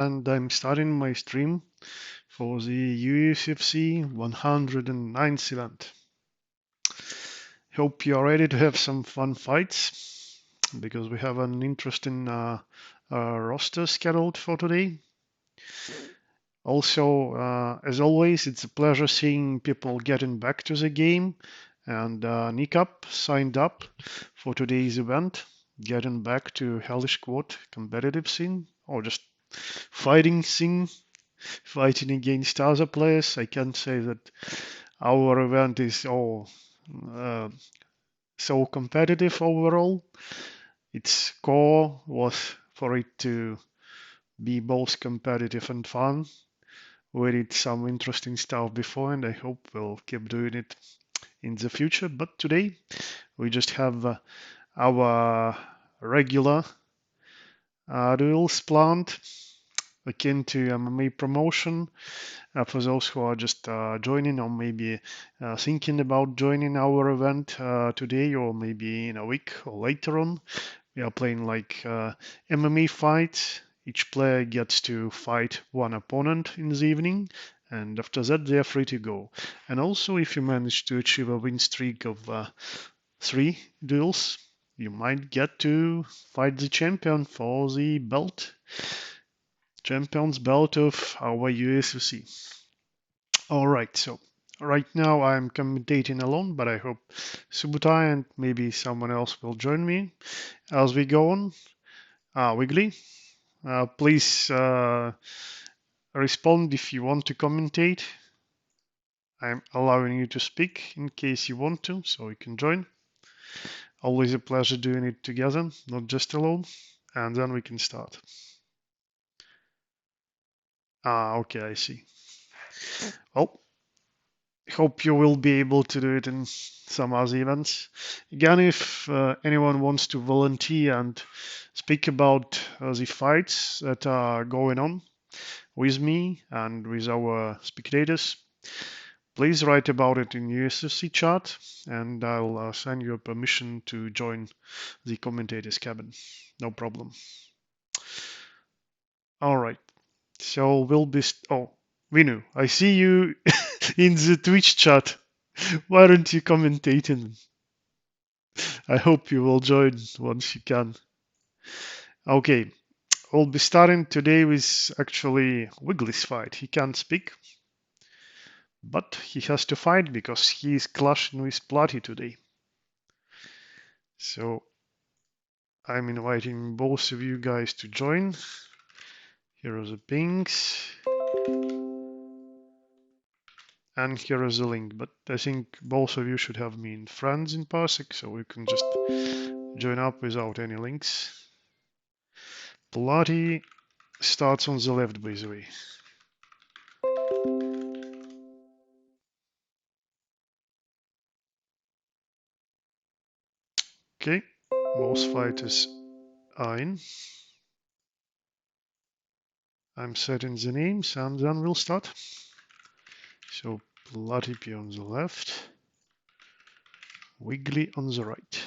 And I'm starting my stream for the USFC 109th event. Hope you're ready to have some fun fights because we have an interesting roster scheduled for today. Also, as always, it's a pleasure seeing people getting back to the game. And Nikap signed up for today's event, getting back to Hellish Quart competitive scene or just fighting scene. Fighting against other players. I can say that our event is uh, so competitive overall. Its core was for it to be both competitive and fun. We did some interesting stuff before, and I hope we'll keep doing it in the future. But today we just have our regular duels planned, akin to MMA promotion. For those who are just joining or maybe thinking about joining our event today or maybe in a week or later on, we are playing like MMA fights. Each player gets to fight one opponent in the evening, and after that they are free to go. And also, if you manage to achieve a win streak of 3 duels, you might get to fight the champion for the belt. Champion's belt of our USFC. Alright, so right now I'm commentating alone, but I hope Subutai and maybe someone else will join me as we go on. Wiggly, please respond if you want to commentate. I'm allowing you to speak in case you want to, so you can join. Always a pleasure doing it together, not just alone. And then we can start. Okay, I see. Well, hope you will be able to do it in some other events. Again, if anyone wants to volunteer and speak about the fights that are going on with me and with our spectators, please write about it in USFC chat and I'll send you a permission to join the commentators cabin. No problem. All right. So we'll be... Oh, Vinu, I see you in the Twitch chat. Why don't you commentate in? I hope you will join once you can. Okay, we'll be starting today with actually Wiggly's fight. He can't speak, but he has to fight because he is clashing with Platy today. So I'm inviting both of you guys to join. Here are the pings. And here is the link, but I think both of you should have me in friends in Parsec, so we can just join up without any links. Platy starts on the left, by the way. Okay, most fighters are in. I'm setting the names and then we'll start. So Platy on the left, Wiggly on the right.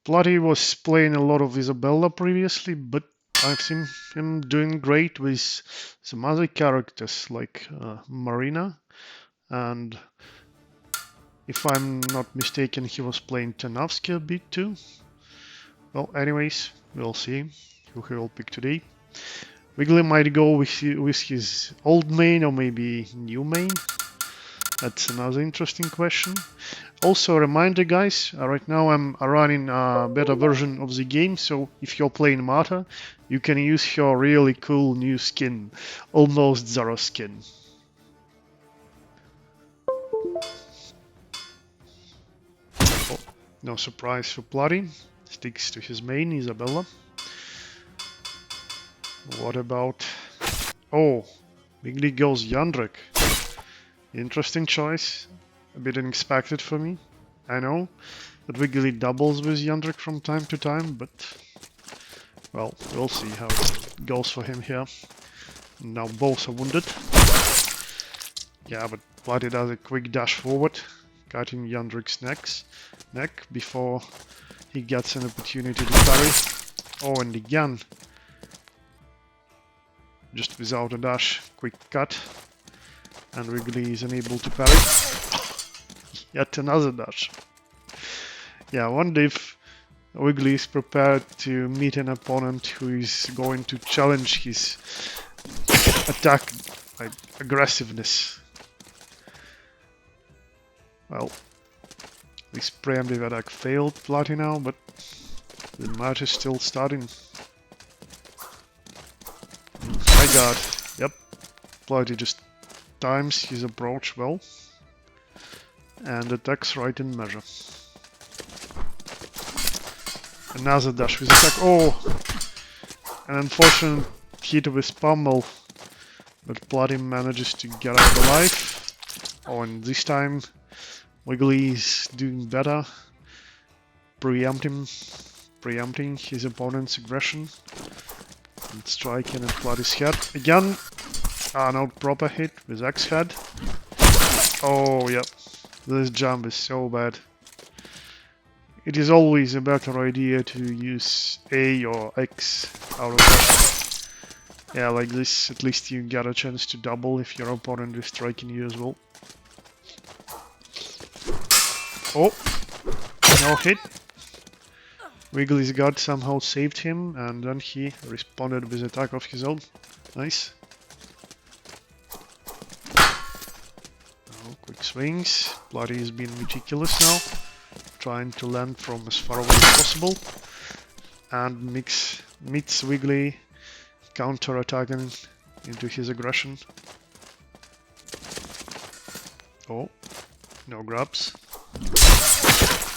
Platy was playing a lot of Isabella previously, but I've seen him doing great with some other characters like Marina, and if I'm not mistaken, he was playing Tanavsky a bit too. Well, anyways, we'll see who he will pick today. Wiggly might go with his old main or maybe new main. That's another interesting question. Also, a reminder, guys, right now I'm running a beta version of the game, so if you're playing Mata, you can use your really cool new skin, almost Zara skin. Oh, no surprise for Platy, sticks to his main, Isabella. What about... Oh, Wiggly goes Yandrek. Interesting choice. A bit unexpected for me. I know that Wiggly doubles with Yandrek from time to time, but... Well, we'll see how it goes for him here. Now both are wounded. Yeah, but Platy does a quick dash forward. cutting Yandrik's neck before he gets an opportunity to parry. Oh, and again, just without a dash, quick cut, and Wrigley is unable to parry. Yet another dash. Yeah, I wonder if Wrigley is prepared to meet an opponent who is going to challenge his attack, like aggressiveness. Well, this preemptive attack failed Platy now, but the match is still starting. My god, yep, Platy just times his approach well and attacks right in measure. Another dash with attack. Oh! An unfortunate hit with pummel, but Platy manages to get out alive. Oh, and this time Wiggly is doing better, preempting his opponent's aggression and striking at Platy's head. Again, no proper hit with X head. Oh, yep, this jump is so bad. It is always a better idea to use A or X out of that. Yeah, like this, at least you get a chance to double if your opponent is striking you as well. Oh, no hit. Wiggly's guard somehow saved him, and then he responded with attack of his own. Nice. Oh, quick swings. Bloody is being meticulous now, trying to land from as far away as possible, and meets Wiggly counter-attacking into his aggression. Oh, no grabs.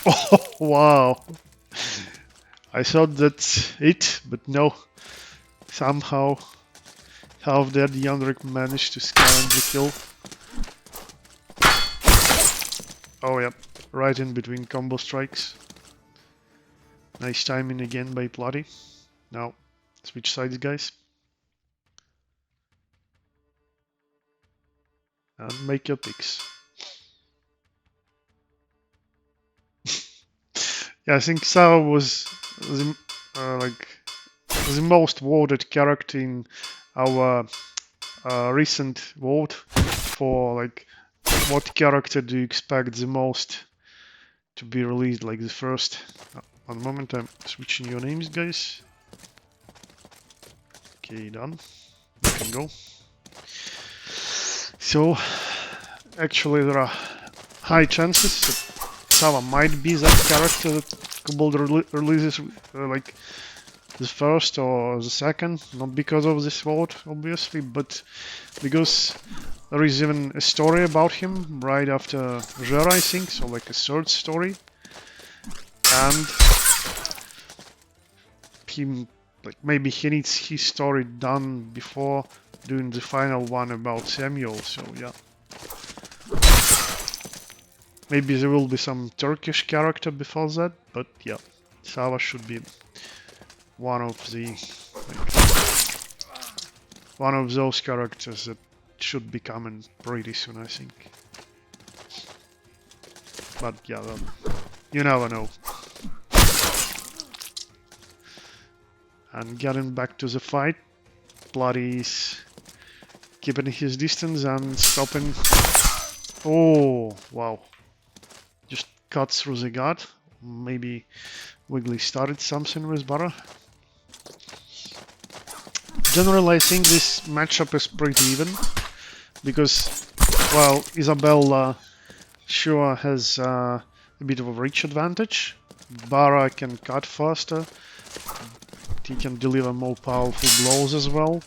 Oh, wow. I thought that's it, but no. Somehow, half dead Yandrik managed to scavenge the kill. Oh, yep, right in between combo strikes. Nice timing again by Platy. Now, switch sides, guys. And make your picks. Yeah, I think Sao was the, the most voted character in our recent vote for like what character do you expect the most to be released, like the first. One moment, I'm switching your names, guys. Okay, done. You can go. So, actually, there are high chances that Sava might be that character that Kobold releases like the first or the second, not because of this vote, obviously, but because there is even a story about him right after Jera, I think, so like a third story, and he, like, maybe he needs his story done before doing the final one about Samuel, so yeah. Maybe there will be some Turkish character before that, but yeah, Sava should be one of the one of those characters that should be coming pretty soon, I think. But yeah, you never know. And getting back to the fight, Bloody is keeping his distance and stopping. Oh, wow. Just cut through the guard. Maybe Wiggly started something with Barra. Generally, I think this matchup is pretty even, because, well, Isabella sure has a bit of a reach advantage. Barra can cut faster. He can deliver more powerful blows as well.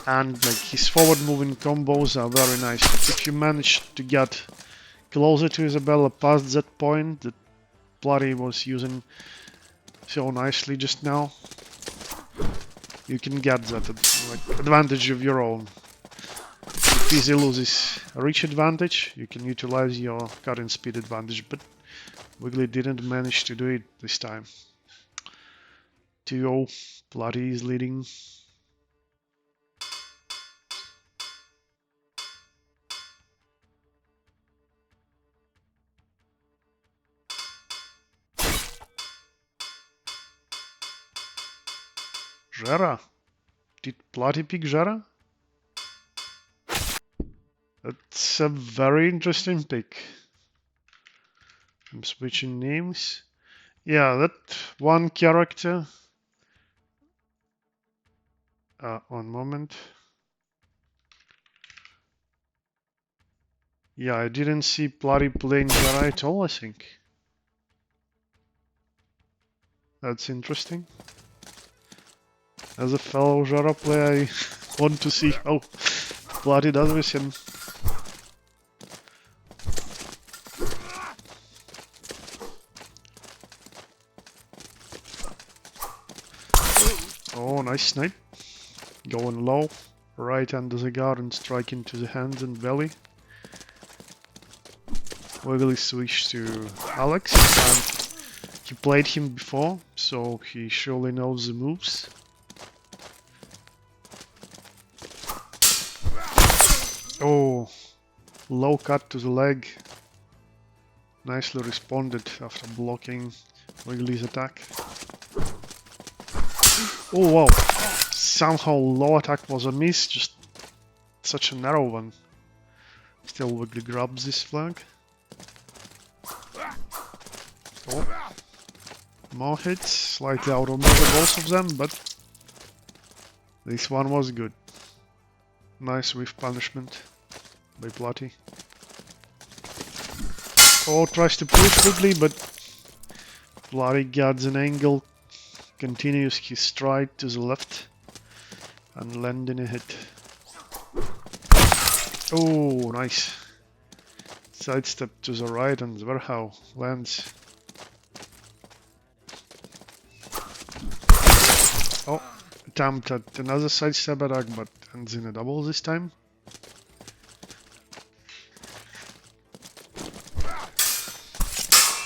And like his forward moving combos are very nice. If you manage to get closer to Isabella past that point that Bloody was using so nicely just now, you can get that like advantage of your own. If Easy loses a reach advantage, you can utilize your current speed advantage, but Wiggly didn't manage to do it this time. 2-0, Bloody is leading. Jara. Did Bloody pick Jara? That's a very interesting pick. I'm switching names. Yeah, that one character. One moment. Yeah, I didn't see Bloody playing Jara at all, I think. That's interesting. As a fellow Jara player, I want to see how Bloody does with him. Oh, nice snipe. Going low, right under the guard and strike into the hands and belly. Wiggly switched to Alex, and he played him before, so he surely knows the moves. Oh, low cut to the leg. Nicely responded after blocking Wiggly's attack. Oh wow, somehow low attack was a miss, just such a narrow one. Still Wiggly grabs this flag. Oh, more hits, slightly out of measure both of them, but this one was good. Nice whiff punishment by Bloody. Oh, tries to push Wiggly, but Bloody gets an angle, continues his stride to the left, and landing a hit. Oh, nice. Sidestep to the right, and Zverhau lands. Oh, attempt at another sidestep attack, but ends in a double this time.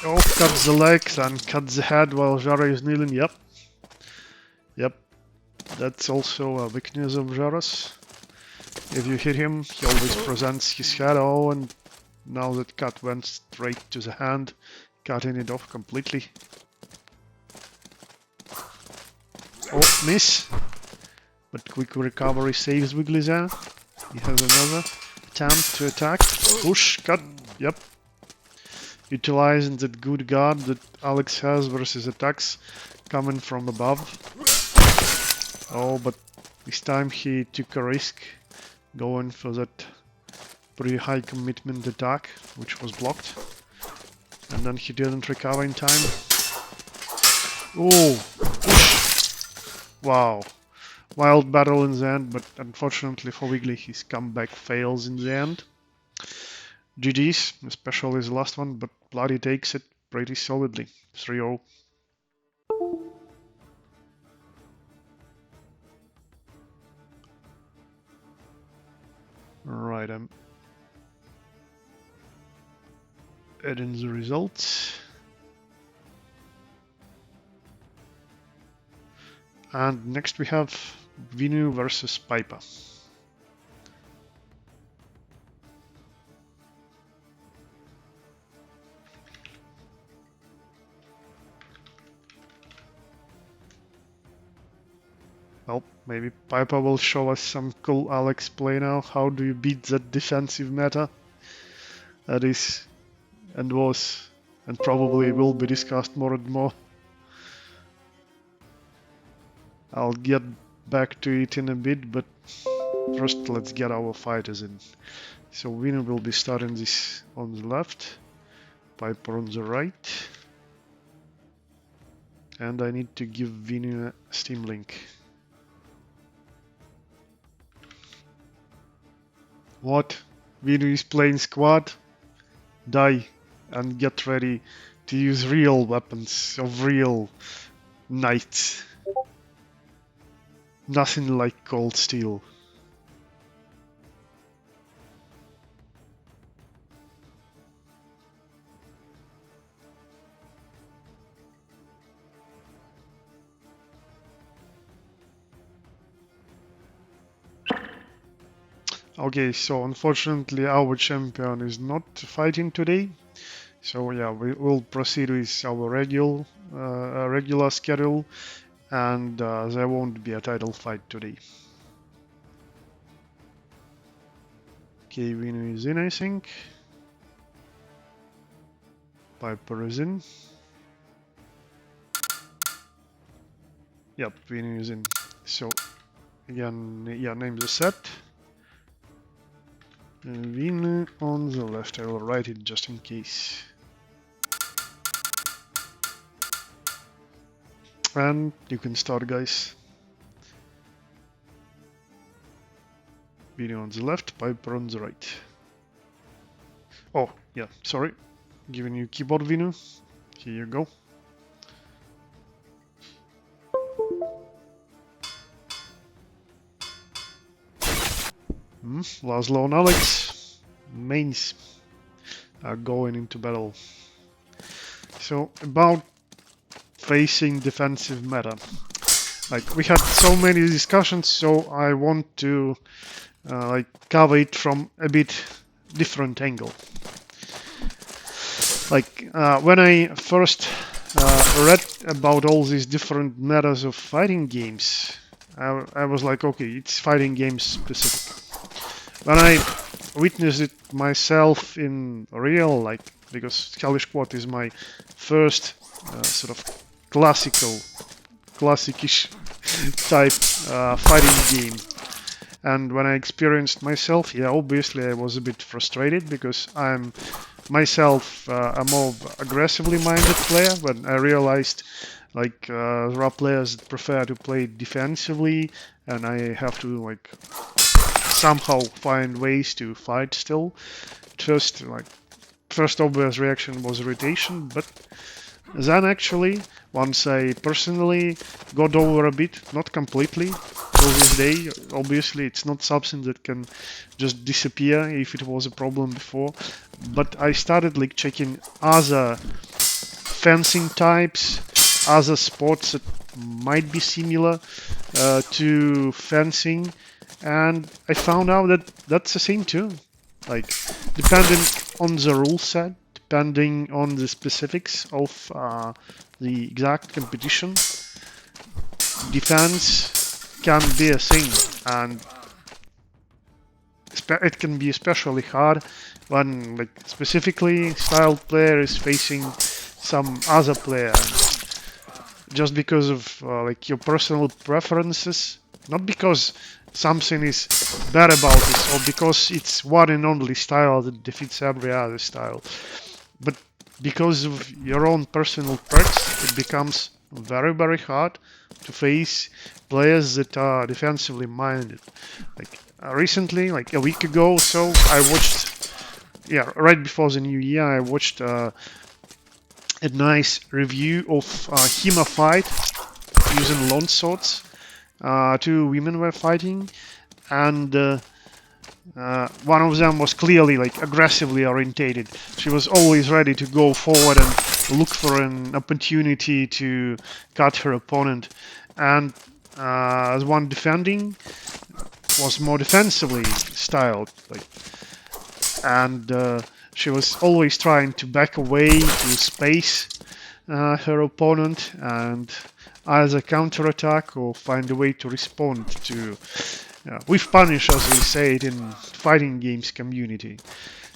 Oh, cuts the legs and cuts the head while Jara is kneeling. Yep. That's also a weakness of Jara's. If you hit him, he always presents his head. Oh, and now that cut went straight to the hand, cutting it off completely. Oh, miss! But quick recovery saves Wiggly there. He has another attempt to attack. Push, cut, yep. Utilizing that good guard that Alex has versus attacks coming from above. Oh, but this time he took a risk going for that pretty high commitment attack, which was blocked. And then he didn't recover in time. Oh, wow. Wild battle in the end, but unfortunately for Wiggly, his comeback fails in the end. GG's, especially the last one, but Bloody takes it pretty solidly. 3-0. Right, I'm adding the results. And next we have Vinu versus Piper. Well, maybe Piper will show us some cool Alex play now. How do you beat that defensive meta? That is, and was, and probably will be discussed more and more. I'll get back to it in a bit, but first let's get our fighters in. So Vinu will be starting this on the left, Piper on the right. And I need to give Vinu a Steam link. What? Vinu is playing squad? Die and get ready to use real weapons of real knights. Nothing like cold steel. Okay, so unfortunately our champion is not fighting today. So yeah, we will proceed with our regular schedule. and there won't be a title fight today. Okay, Vino is in, I think. Piper is in. Yep, Vino is in. So again, yeah, name the set. Vino on the left. I will write it just in case. And you can start, guys. Vino on the left, Piper on the right. Oh, yeah, sorry. Giving you keyboard, Vino. Here you go. Laszlo and Alex, mains, are going into battle. So, about facing defensive meta. Like, we had so many discussions, so I want to like cover it from a bit different angle. Like, when I first read about all these different metas of fighting games, I was like, okay, it's fighting games specific. When I witnessed it myself in real, like, because Hellish Quart is my first sort of classic-ish type fighting game. And when I experienced myself, yeah, obviously I was a bit frustrated because I'm myself a more aggressively minded player, but I realized like there are players that prefer to play defensively, and I have to like somehow find ways to fight still. First obvious reaction was irritation, but then actually, once I personally got over a bit, not completely, till this day, obviously it's not something that can just disappear if it was a problem before, but I started like checking other fencing types, other sports that might be similar to fencing, and I found out that that's the same too. Like, depending on the rule set, depending on the specifics of the exact competition, defense can be a thing, and it can be especially hard when like specifically styled player is facing some other player, just because of like your personal preferences, not because something is bad about it or because it's one and only style that defeats every other style, but because of your own personal perks, it becomes very, very hard to face players that are defensively minded. Like recently, like a week ago or so, I watched, yeah, right before the new year, I watched a nice review of HEMA fight using longswords. Two women were fighting, and one of them was clearly like aggressively orientated. She was always ready to go forward and look for an opportunity to cut her opponent, and the one defending was more defensively styled, like, and she was always trying to back away to space her opponent and either counterattack or find a way to respond to with punish, as we say it in fighting games community.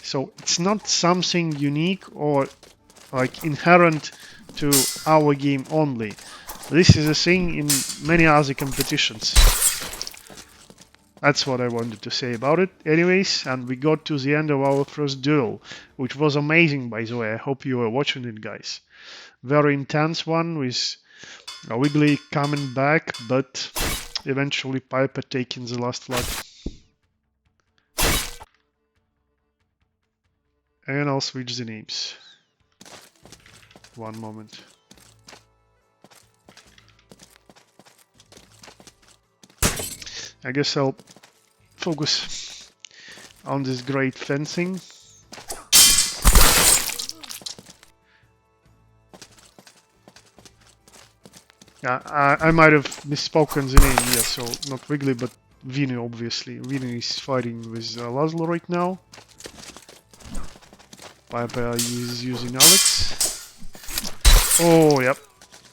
So it's not something unique or like inherent to our game only. This is a thing in many other competitions. That's what I wanted to say about it. Anyways, and we got to the end of our first duel, which was amazing, by the way. I hope you were watching it, guys. Very intense one with Wiggly coming back, but eventually Piper taking the last flag. And I'll switch the names. One moment. I guess I'll focus on this great fencing. Yeah, I might have misspoken the name, yeah, so not Wiggly, but Vino, obviously. Vino is fighting with Laszlo right now. Piper is using Alex. Oh, yep.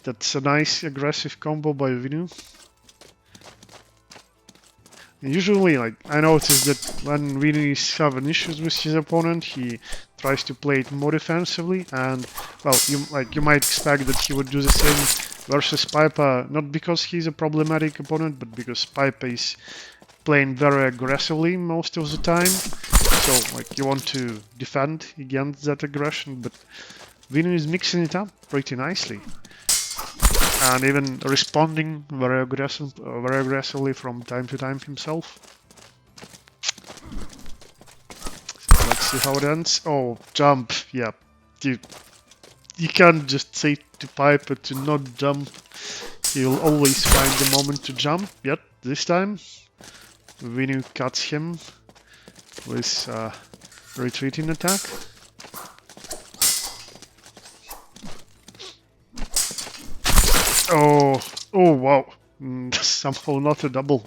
That's a nice aggressive combo by Vinu. And usually, like, I noticed that when Vinu is having issues with his opponent, he tries to play it more defensively, and well, you might expect that he would do the same versus Piper, not because he's a problematic opponent, but because Piper is playing very aggressively most of the time. So, like, you want to defend against that aggression, but Vinu is mixing it up pretty nicely. And even responding very aggressively from time to time himself. So let's see how it ends. Oh, jump! Yeah, you can't just say to Piper to not jump. He'll always find the moment to jump. Yet this time, Vinu cuts him with retreating attack. Oh wow. Somehow not a double.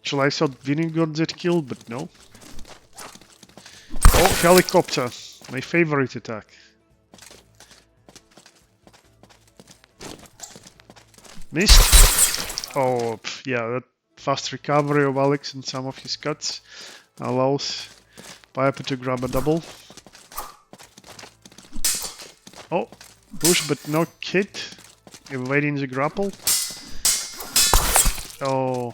Actually, I thought Vinu got that kill, but no. Oh, helicopter. My favorite attack. Missed. Oh, yeah, that fast recovery of Alex and some of his cuts allows Piper to grab a double. Oh, push but no hit. Evading the grapple. Oh,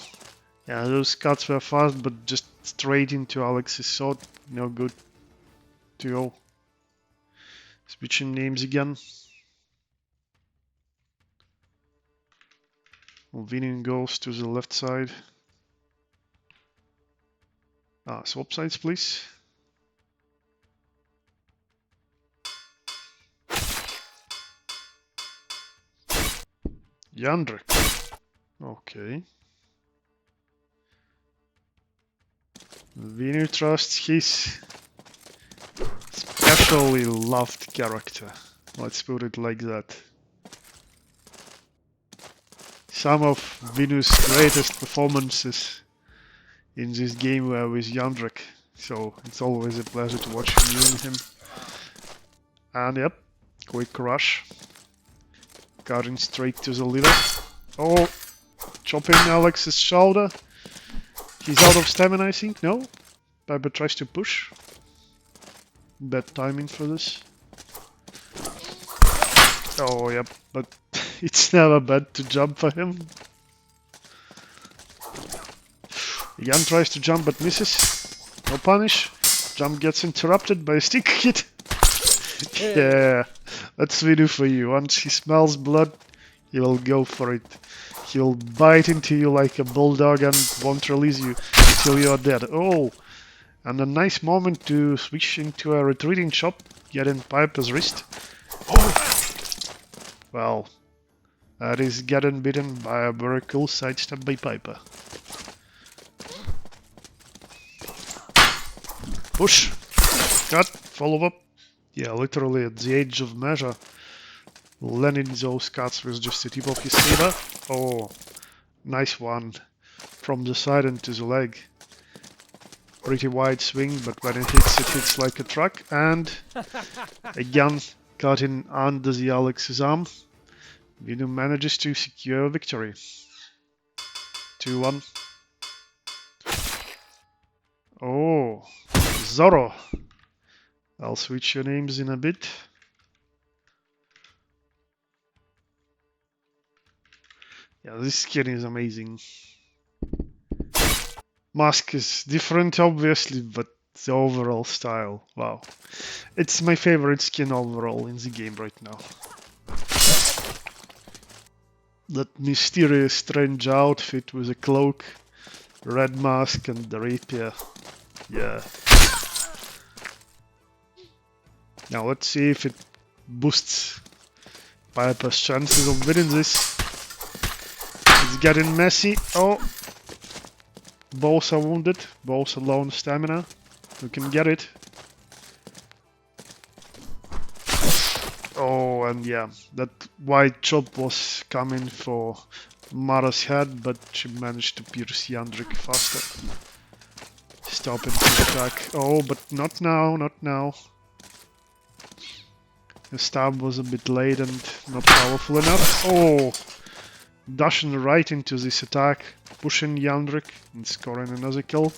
yeah, those cuts were fast, but just straight into Alex's sword. No good to go. Switching names again. Vinu goes to the left side. Swap sides, please. Yandrik. Okay. Vinu trusts his specially loved character. Let's put it like that. Some of Vinu's greatest performances in this game were with Yandrik, so it's always a pleasure to watch him using him. And yep, quick rush. Cutting straight to the leader. Oh, chopping Alex's shoulder. He's out of stamina, I think. No? Piper tries to push. Bad timing for this. Oh, yep, but it's never bad to jump for him. Again tries to jump but misses. No punish. Jump gets interrupted by a stick hit. Yeah, that's Vinu for you. Once he smells blood, he will go for it. He'll bite into you like a bulldog and won't release you until you are dead. Oh, and a nice moment to switch into a retreating chop, getting Piper's wrist. Oh, well, that is getting beaten by a very cool sidestep by Piper. Push, cut, follow up. Yeah, literally at the edge of measure, landing those cuts with just the tip of his saber. Oh, nice one from the side into the leg. Pretty wide swing, but when it hits like a truck. And again, cutting under the Alex's arm. Vinu manages to secure a victory. 2-1. Oh, Zorro. I'll switch your names in a bit. Yeah, this skin is amazing. Mask is different, obviously, but the overall style, wow. It's my favorite skin overall in the game right now. That mysterious strange outfit with a cloak, red mask and the rapier. Yeah. Now let's see if it boosts Piper's chances of winning this. It's getting messy. Oh, both are wounded, both are low on stamina. We can get it. Oh, and yeah, that white chop was coming for Mara's head, but she managed to pierce Yandrik faster. Stopping his attack. Oh, but not now, not now. The stab was a bit late and not powerful enough. Oh! Dashing right into this attack, pushing Yandrik and scoring another kill.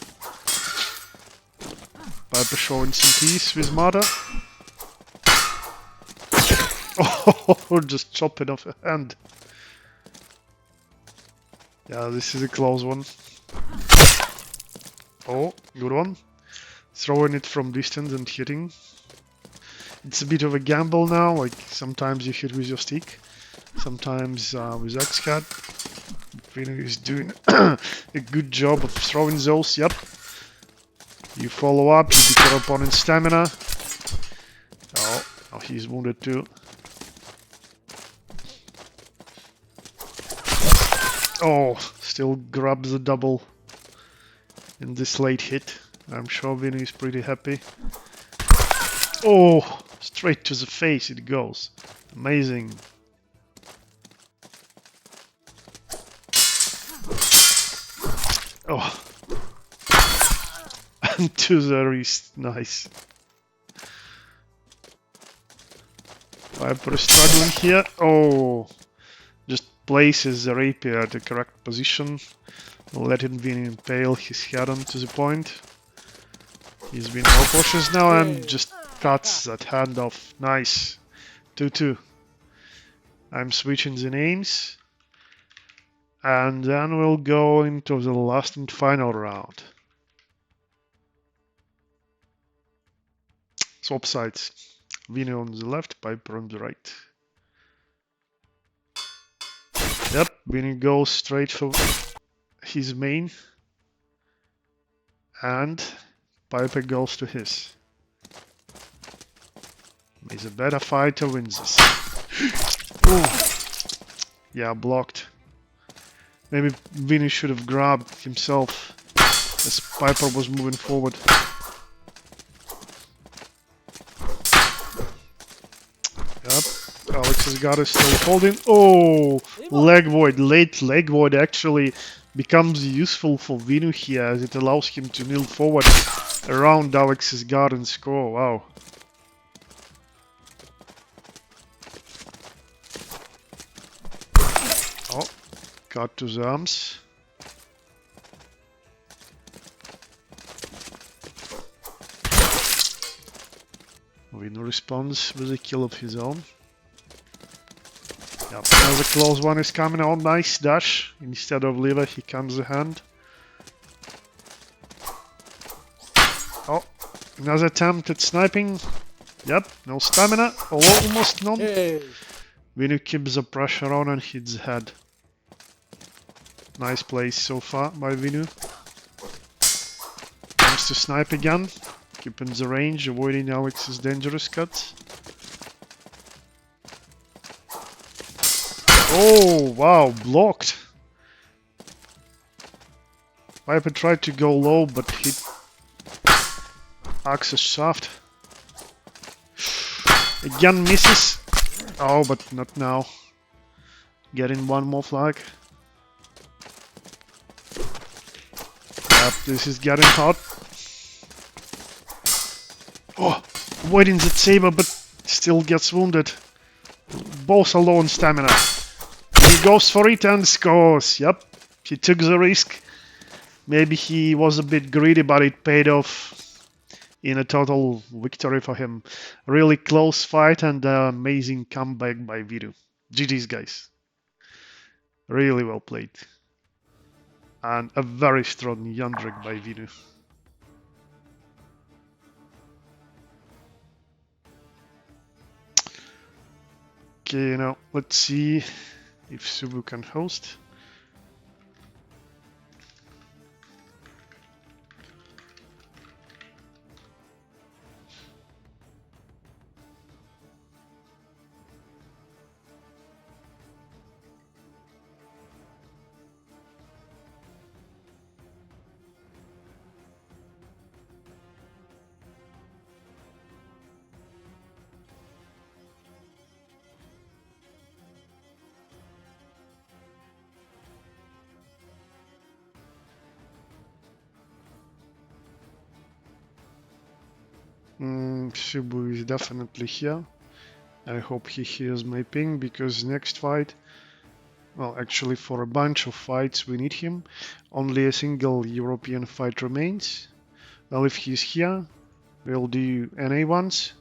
Piper showing some peace with Mata. Oh, just chop it off a hand. Yeah, this is a close one. Oh, good one. Throwing it from distance and hitting. It's a bit of a gamble now, like sometimes you hit with your stick, sometimes with X-Cat. Vino is doing a good job of throwing those, yep. You follow up, you beat your opponent's stamina. Oh, oh, he's wounded too. Oh, still grabs the double in this late hit. I'm sure Vino is pretty happy. Oh, straight to the face it goes. Amazing. Oh. And to the wrist. Nice. Viper is struggling here. Oh. Just places the rapier at the correct position. Letting Vini impale his head onto the point. He's been more cautious now and just cuts that hand off. Nice. 2-2. I'm switching the names. And then we'll go into the last and final round. Swap sides. Vino on the left, Piper on the right. Yep, Vino goes straight for his main. And Piper goes to his. He's a better fighter, wins this. Oh. Yeah, blocked. Maybe Vini should have grabbed himself as Piper was moving forward. Yep, Alex's got it still holding. Oh, leg void, late leg void actually becomes useful for Vinu here as it allows him to kneel forward around Alex's guard and score. Wow. Oh, got to the arms. Vinu responds with a kill of his own. Yep, another close one is coming out. Nice dash. Instead of lever, he comes the hand. Oh, another attempt at sniping. Yep, no stamina. Almost none. Hey. Vinu keeps the pressure on and hits the head. Nice place so far by Vinu. Comes to snipe again. Keeping the range, avoiding Alex's dangerous cuts. Oh, wow, blocked. Viper tried to go low, but hit Axe's shaft. Again misses. Oh, but not now. Getting one more flag. Yep, this is getting hot. Oh, avoiding that saber, but still gets wounded. Both are low on stamina. He goes for it and scores. Yep, he took the risk. Maybe he was a bit greedy, but it paid off in a total victory for him. Really close fight and an amazing comeback by Viru. GG's, guys. Really well played. And a very strong Yandrik by Viru. Okay, now let's see if Subu can host. Subu is definitely here. I hope he hears my ping, because next fight, well, actually for a bunch of fights we need him. Only a single European fight remains. Well, if he's here, we'll do NA ones.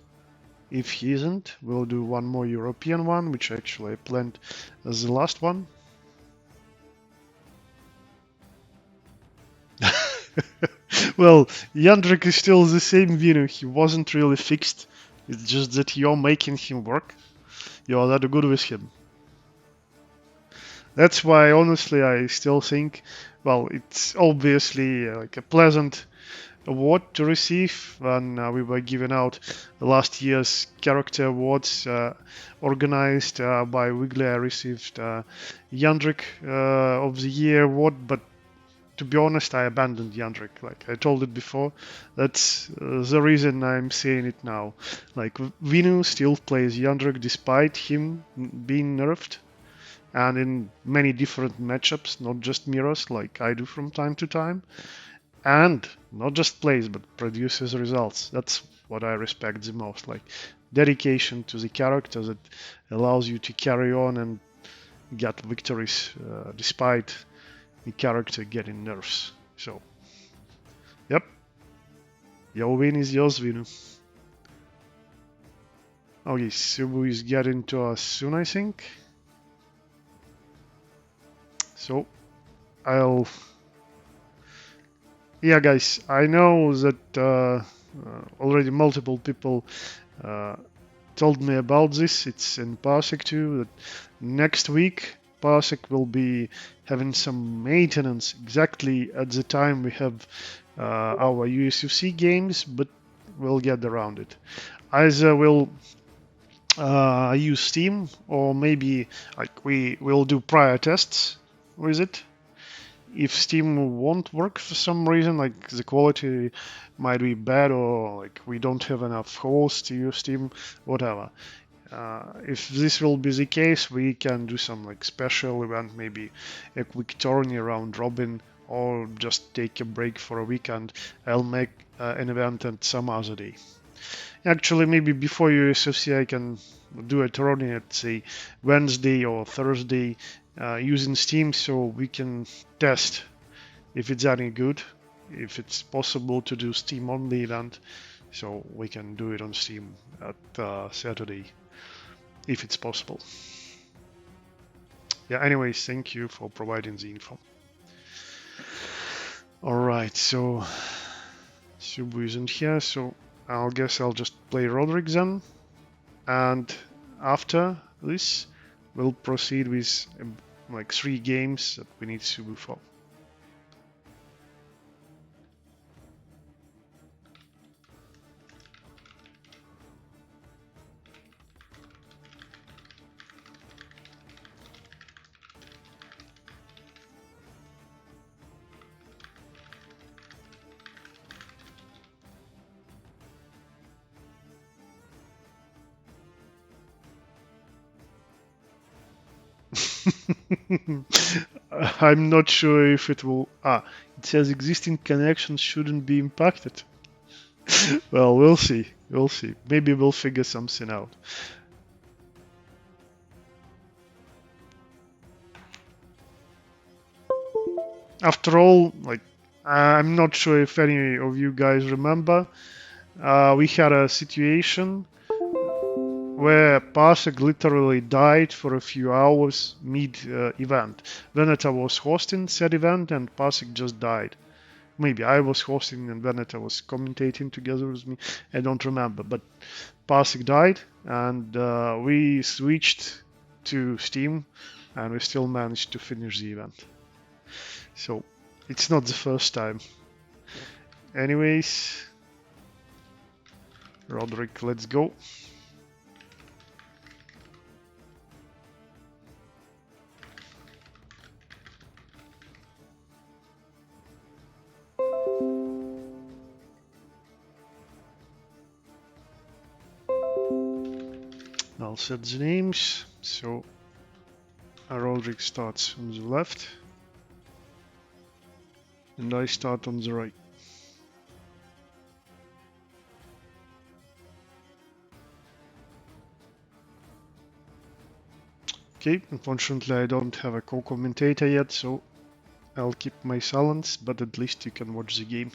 If he isn't, we'll do one more European one, which actually I planned as the last one. Well, Jandrik is still the same Vino. He wasn't really fixed. It's just that you're making him work. You're that good with him. That's why, honestly, I still think, well, it's obviously like a pleasant award to receive when we were giving out last year's character awards organized by Wiggly. I received Jandrik of the Year award, but to be honest, I abandoned Jandrik. Like I told it before, that's the reason I'm saying it now. Like Vinu still plays Jandrik despite him being nerfed, and in many different matchups, not just mirrors like I do from time to time, and not just plays but produces results. That's what I respect the most. Like dedication to the character that allows you to carry on and get victories despite the character getting nerfs. So, yep, your win is yours, Vinu. Okay, Subu is getting to us soon, I think. So, I'll... Yeah, guys, I know that already multiple people told me about this. It's in Parsec too, that next week Parsec will be having some maintenance exactly at the time we have our USFC games, but we'll get around it. Either we'll use Steam, or maybe like we will do prior tests with it. If Steam won't work for some reason, like the quality might be bad, or like we don't have enough hosts to use Steam, whatever. If this will be the case, we can do some like special event, maybe a quick tourney round robin, or just take a break for a weekend. I'll make an event at some other day. Actually, maybe before USFC, I can do a tourney at say Wednesday or Thursday using Steam, so we can test if it's any good, if it's possible to do Steam only event, so we can do it on Steam at Saturday, if it's possible. Yeah, anyways, thank you for providing the info. Alright, so Subu isn't here, so I guess I'll just play Roderick then, and after this we'll proceed with like 3 games that we need Subu for. I'm not sure if it will... it says existing connections shouldn't be impacted. Well, we'll see. We'll see. Maybe we'll figure something out. After all, like, I'm not sure if any of you guys remember, we had a situation where Parsec literally died for a few hours mid-event. Veneta was hosting said event and Parsec just died. Maybe I was hosting and Veneta was commentating together with me. I don't remember, but Parsec died and we switched to Steam and we still managed to finish the event. So it's not the first time. Anyways, Roderick, let's go. I'll set the names, so Roderick starts on the left and I start on the right. Okay, unfortunately I don't have a co-commentator yet, so I'll keep my silence, but at least you can watch the game.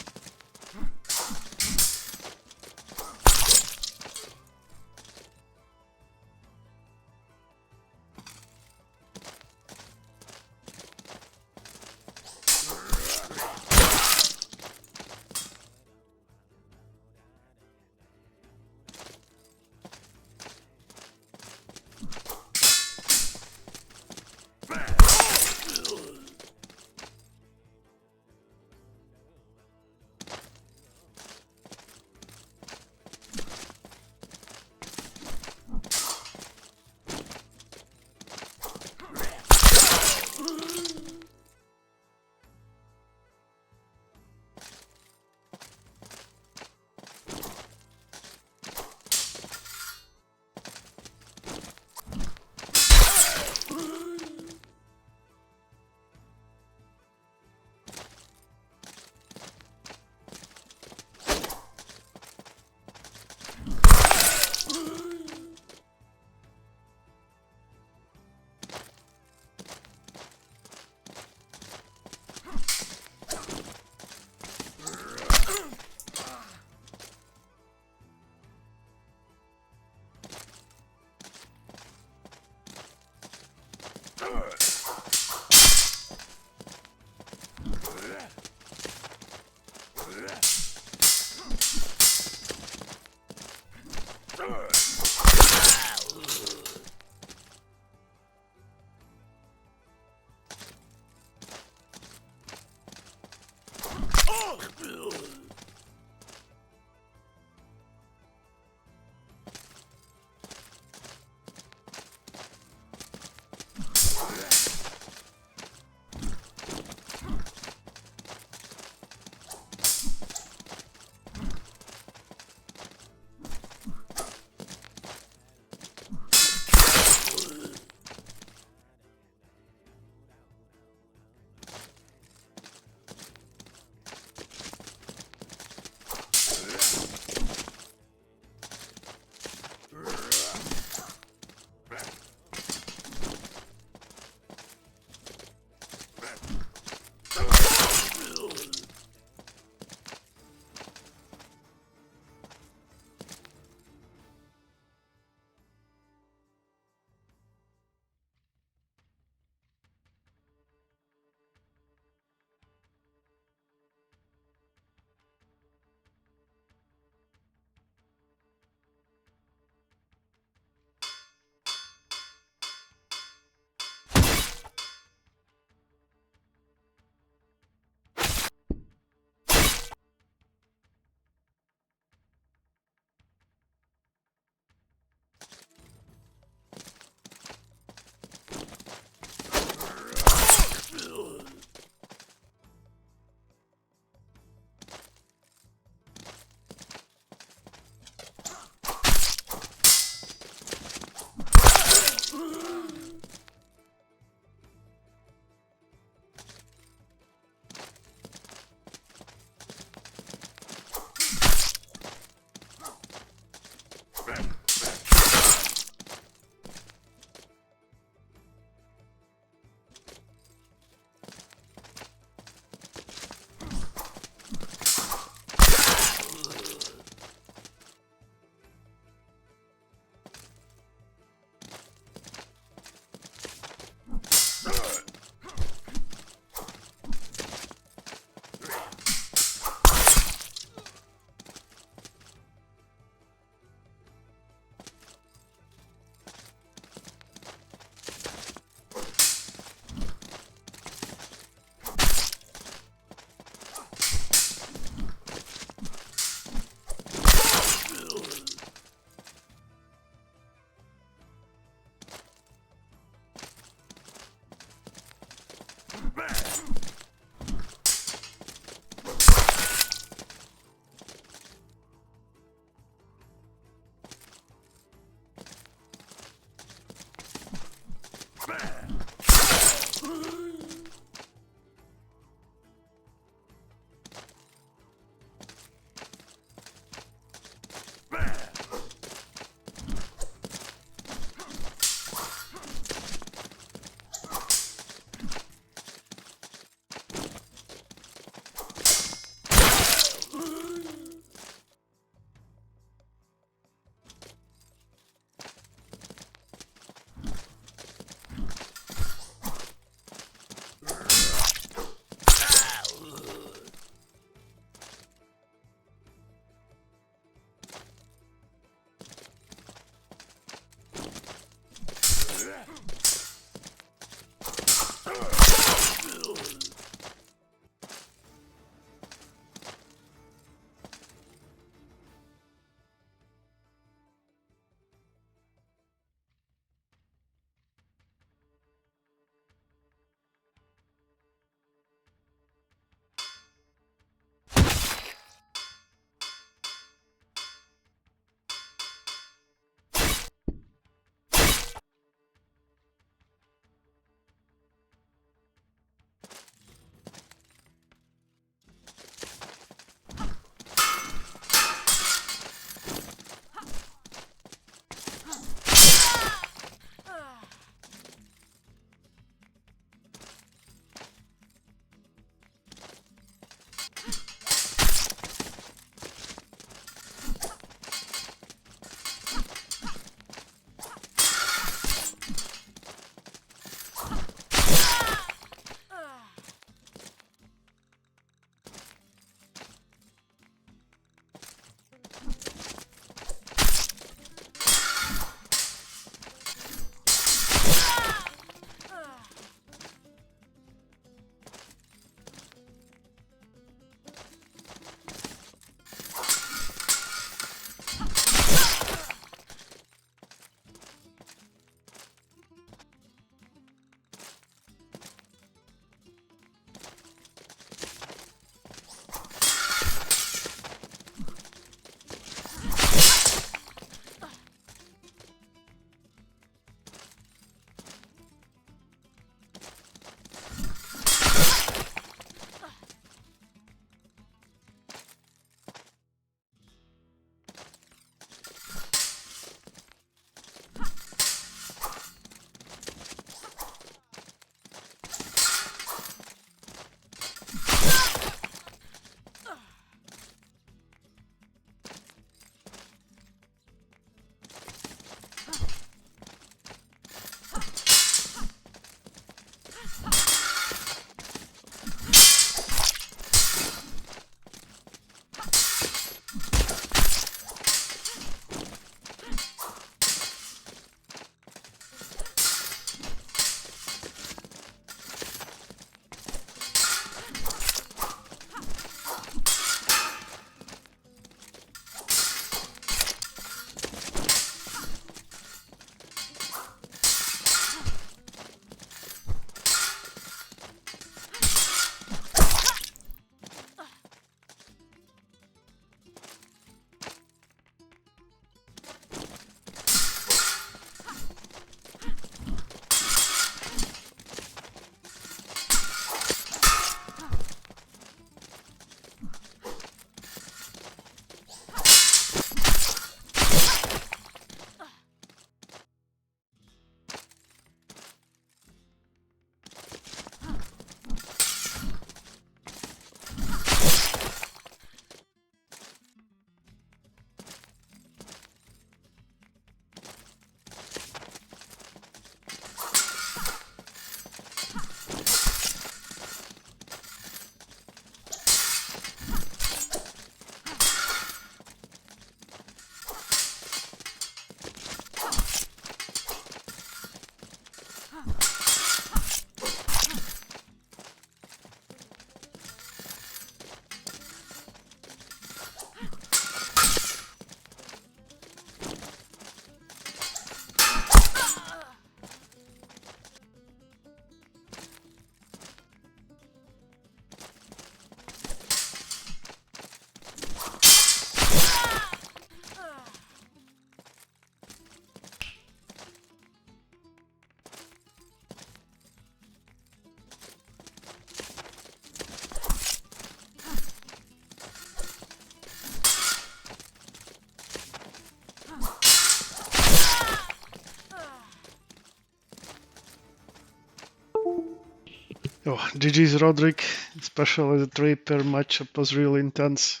Oh, GG's Roderick, especially the rapier matchup was really intense.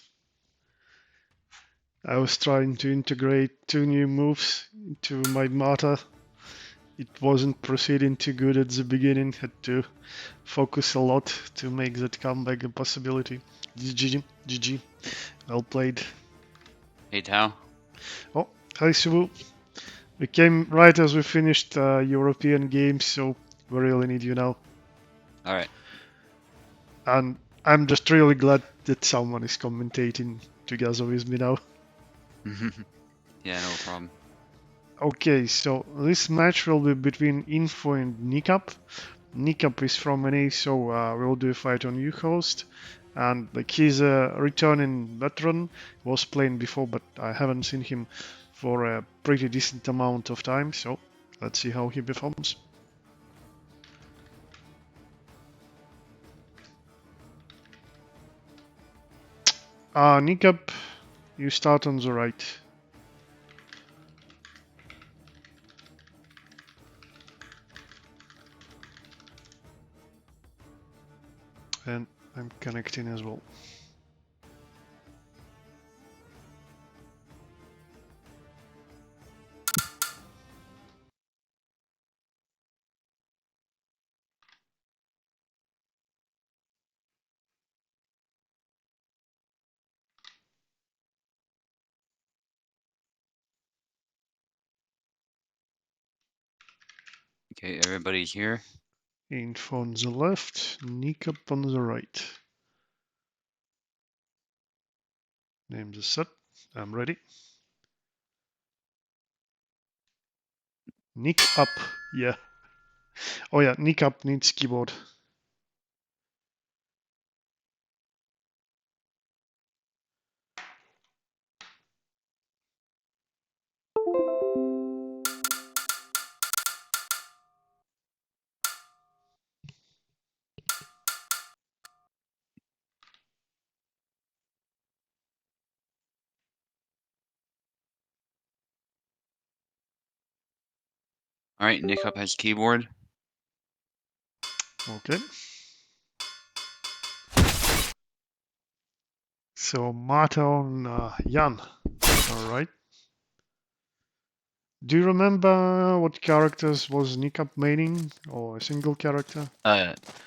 I was trying to integrate 2 new moves into my mata. It wasn't proceeding too good at the beginning, had to focus a lot to make that comeback a possibility. GG, well played. Hey, Tao. Oh, hi Subu. We came right as we finished European games, so we really need you now. Alright. And I'm just really glad that someone is commentating together with me now. Yeah, no problem. Okay, so this match will be between Info and Nikap. Nikap is from NA, so we'll do a fight on you host. And like he's a returning veteran, was playing before, but I haven't seen him for a pretty decent amount of time, so let's see how he performs. Nikap, you start on the right. And I'm connecting as well. Okay, everybody's here. Info on the left, Nikap on the right. Name the set. I'm ready. Nick up. Yeah. Oh yeah, Nick up needs keyboard. Alright, Nick up has keyboard. Okay. So Mata on Jan. Alright. Do you remember what characters was Nick up maining? Or a single character?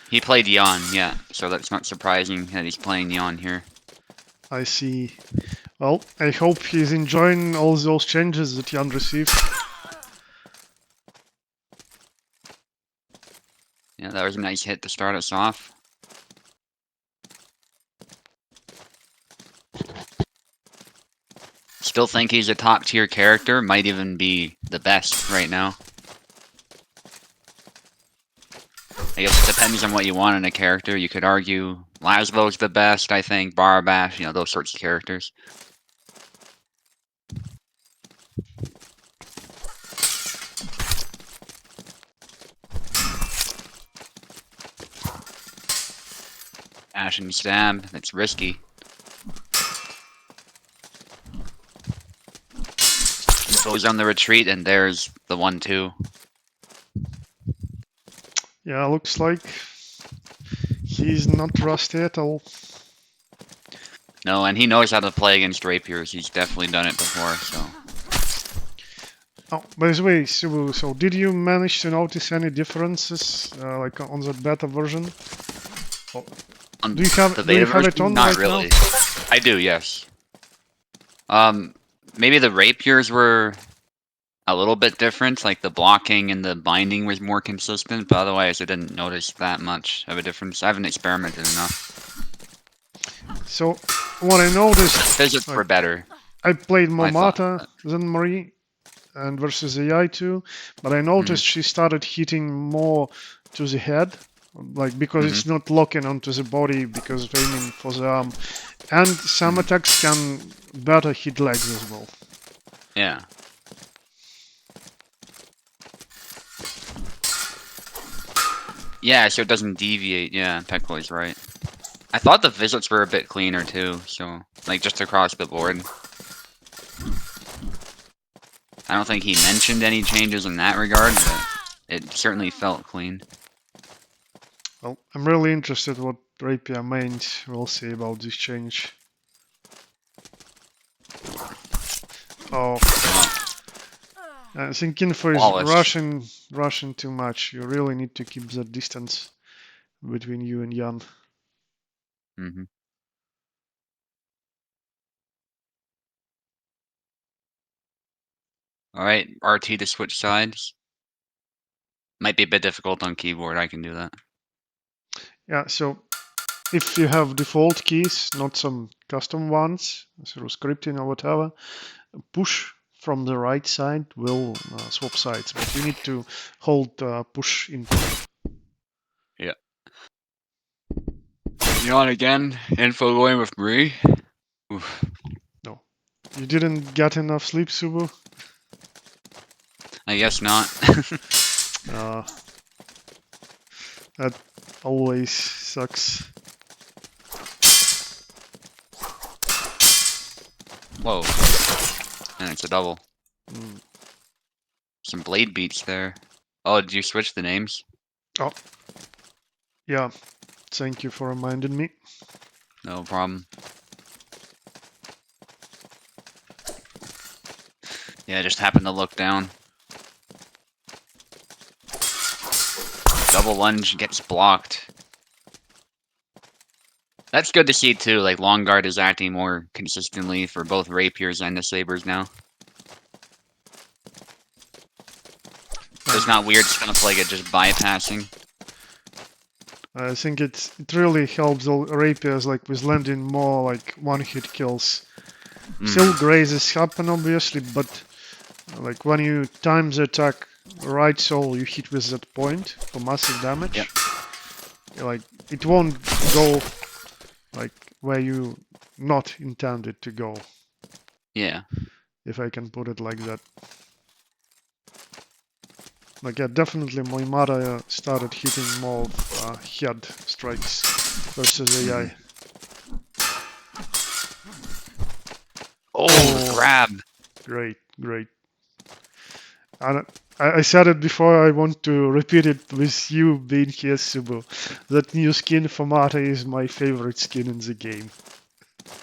He played Yon, yeah, so that's not surprising that he's playing Yon here. I see. Well, I hope he's enjoying all those changes that Jan received. Yeah, that was a nice hit to start us off. Still think he's a top tier character, might even be the best right now. I guess it depends on what you want in a character. You could argue Laszlo's the best, I think, Barbash, you know, those sorts of characters. Ash and stab, that's risky. Goes on the retreat, and there's the 1-2. Yeah, looks like he's not rusty at all. No, and he knows how to play against rapiers. He's definitely done it before, so. Oh, by the way, Subu, so did you manage to notice any differences, like on the beta version? Oh. On Do you have it on Not right really. now? I do, yes. Maybe the rapiers were a little bit different, like the blocking and the binding was more consistent, but otherwise I didn't notice that much of a difference. I haven't experimented enough. So, what I noticed... Physics were better. I played more I thought. Mata than Marie, and versus AI too, but I noticed she started hitting more to the head, like because it's not locking onto the body because aiming for the arm, and some attacks can better hit legs as well. Yeah. Yeah, so it doesn't deviate. Yeah, Peklo's right. I thought the visits were a bit cleaner too, so like just across the board. I don't think he mentioned any changes in that regard, but it certainly felt clean. Well, I'm really interested what rapier mains will say about this change. Oh, I think info is Flawless. rushing too much. You really need to keep that distance between you and Jan. Mm-hmm. Alright, RT to switch sides. Might be a bit difficult on keyboard, I can do that. Yeah, so if you have default keys, not some custom ones, through scripting or whatever, push from the right side will swap sides, but you need to hold push input. Yeah. Yawn again. Info going with Marie. Oof. No. You didn't get enough sleep, Subu? I guess not. Uh, that always sucks. Whoa. And it's a double. Mm. Some blade beats there. Oh, did you switch the names? Oh, yeah. Thank you for reminding me. No problem. Yeah, I just happened to look down. Double lunge gets blocked. That's good to see too, like Long Guard is acting more consistently for both rapiers and the sabers now. So it's not weird stuff like it just bypassing. I think it really helps all rapiers like with landing more like one-hit kills. Still grazes happen obviously, but like when you time the attack right soul you hit with that point for massive damage. Yep. Like it won't go like where you not intended to go. Yeah. If I can put it like that. Like yeah, definitely Moimara started hitting more head strikes versus AI. Oh, grab. Great, great. And I said it before, I want to repeat it with you being here, Subu. That new skin for Mata is my favorite skin in the game.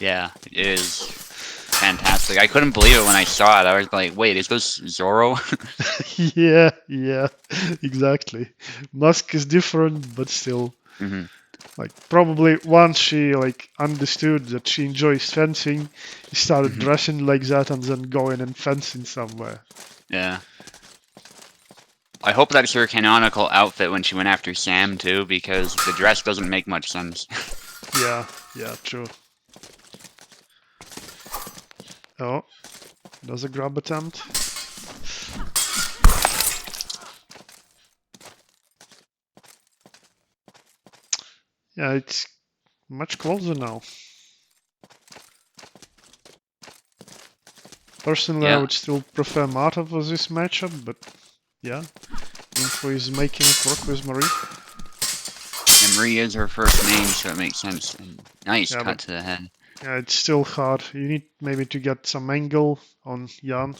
Yeah, it is fantastic. I couldn't believe it when I saw it. I was like, wait, is this Zoro? Yeah, exactly. Mask is different, but still. Mm-hmm. Like, probably once she, like, understood that she enjoys fencing, she started Mm-hmm. dressing like that and then going and fencing somewhere. Yeah. I hope that's her canonical outfit when she went after Sam, too, because the dress doesn't make much sense. Yeah, true. Oh, does a grab attempt? Yeah, it's much closer now. Personally, I Yeah. would still prefer Mata for this matchup, but yeah, Info is making it work with Marie. And Marie is her first name, so it makes sense. And nice Yeah, cut but to the head. yeah, it's still hard. You need maybe to get some angle on Jan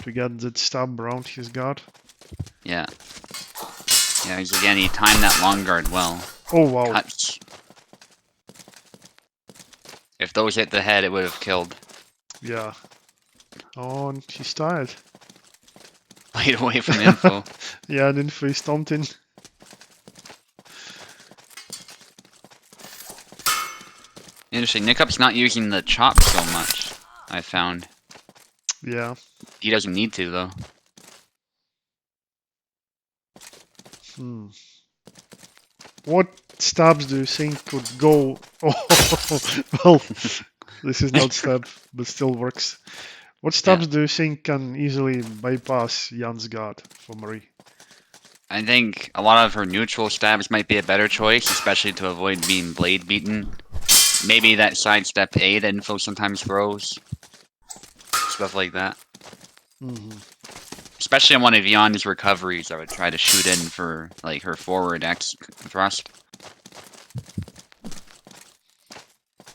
to get that stab around his guard. Yeah. Yeah, again, he timed that long guard well. Oh wow. Cuts. If those hit the head, it would have killed. Yeah. Oh, and he's tired. Played away from Info. Yeah, and Info is taunting. Interesting. Nickup's not using the chop so much, I found. Yeah. He doesn't need to, though. What stabs do you think could go? Oh, well, this is not stab, but still works. What stabs do you think can easily bypass Jan's guard for Marie? I think a lot of her neutral stabs might be a better choice, especially to avoid being blade beaten. Maybe that sidestep A that Info sometimes throws. Stuff like that. Especially on one of Jan's recoveries, I would try to shoot in for like her forward X thrust.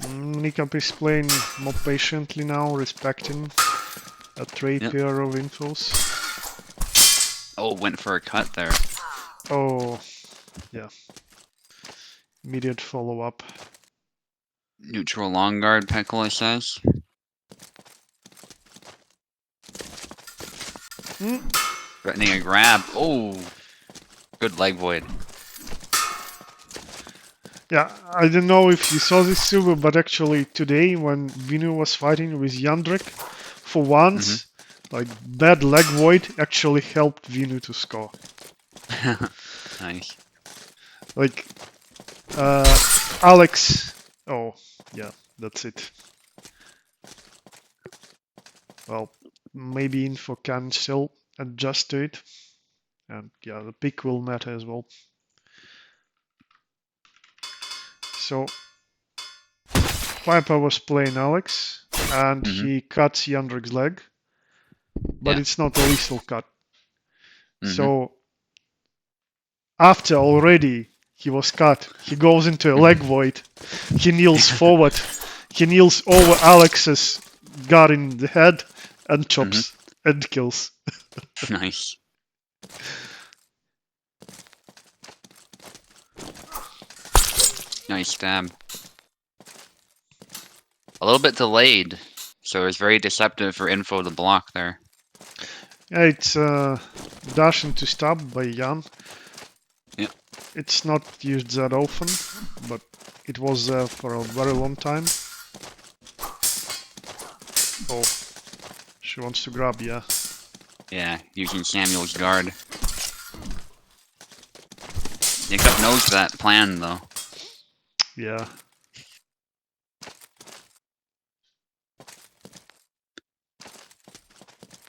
Nikap is playing more patiently now, respecting a rapier of Infos. Oh, went for a cut there. Oh, yeah. Immediate follow-up. Neutral long guard, Pecola says. Threatening a grab. Oh, good leg void. Yeah, I don't know if you saw this, Subu, but actually today when Vinu was fighting with Yandrik, for once, like bad leg void actually helped Vinu to score. Nice. Like, Alex. Oh, yeah, that's it. Well, maybe Info can still adjust to it. And yeah, the pick will matter as well. So, Viper was playing Alex, and he cuts Yandrik's leg, but Yeah. it's not a lethal cut. Mhm. So, after already he was cut, he goes into a leg void, he kneels forward, he kneels over Alex's gut in the head, and chops and kills. Nice. Nice stab. A little bit delayed, so it's very deceptive for Info to block there. Yeah, it's dash into stab by Jan. Yeah. It's not used that often, but it was there for a very long time. Oh, she wants to grab, yeah. Yeah, using Samuel's guard. Jacob knows that plan, though. Yeah.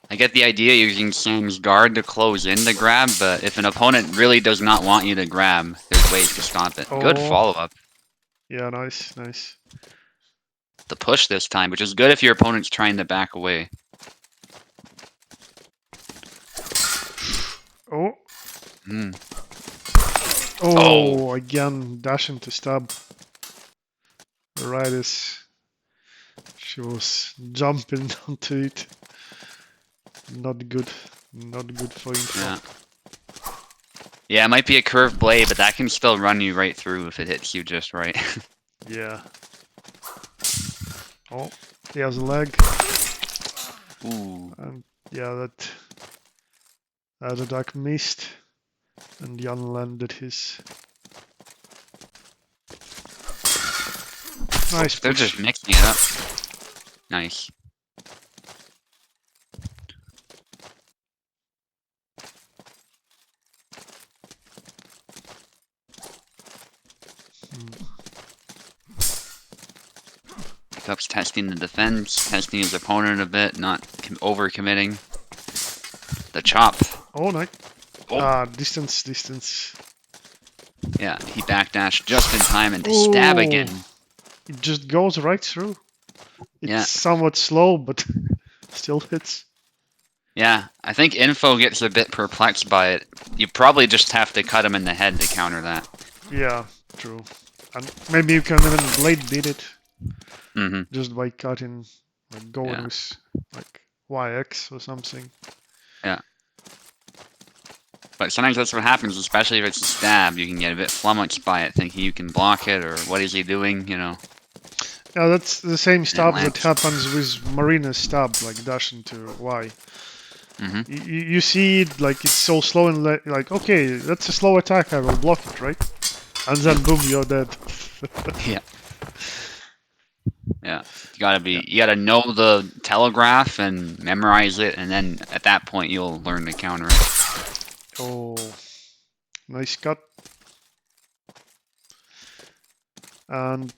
I get the idea using Sam's guard to close in the grab, but if an opponent really does not want you to grab, there's ways to stop it. Good Oh, follow-up. yeah, nice, nice. The push this time, which is good if your opponent's trying to back away. Oh, Hmm. oh, again, dash into stab. Right as she was jumping onto it. Not good. Not good for Info. Yeah. Yeah, it might be a curved blade, but that can still run you right through if it hits you just right. Yeah. Oh, he has a leg. Ooh. And yeah, that attack missed. And Jan landed his. Nice They're push. just mixing it up. Nice. Cup's testing the defense, testing his opponent a bit, not overcommitting. The chop. Oh, nice. Oh. Distance. Yeah, he backdashed just in time and stab again. It just goes right through. It's Yeah. somewhat slow, but still hits. Yeah, I think Info gets a bit perplexed by it. You probably just have to cut him in the head to counter that. Yeah, true. And maybe you can even blade beat it just by cutting, like going with like YX or something. Yeah. But sometimes that's what happens, especially if it's a stab. You can get a bit flummoxed by it, thinking you can block it, or what is he doing, you know. Yeah, that's the same stab that lands. happens with Marina's stab, like dash into Y. Mm-hmm. You see it, like it's so slow and like, okay, that's a slow attack, I will block it, right? And then boom, you're dead. Yeah. Yeah. You gotta know the telegraph and memorize it, and then at that point you'll learn to counter it. Oh, nice cut. And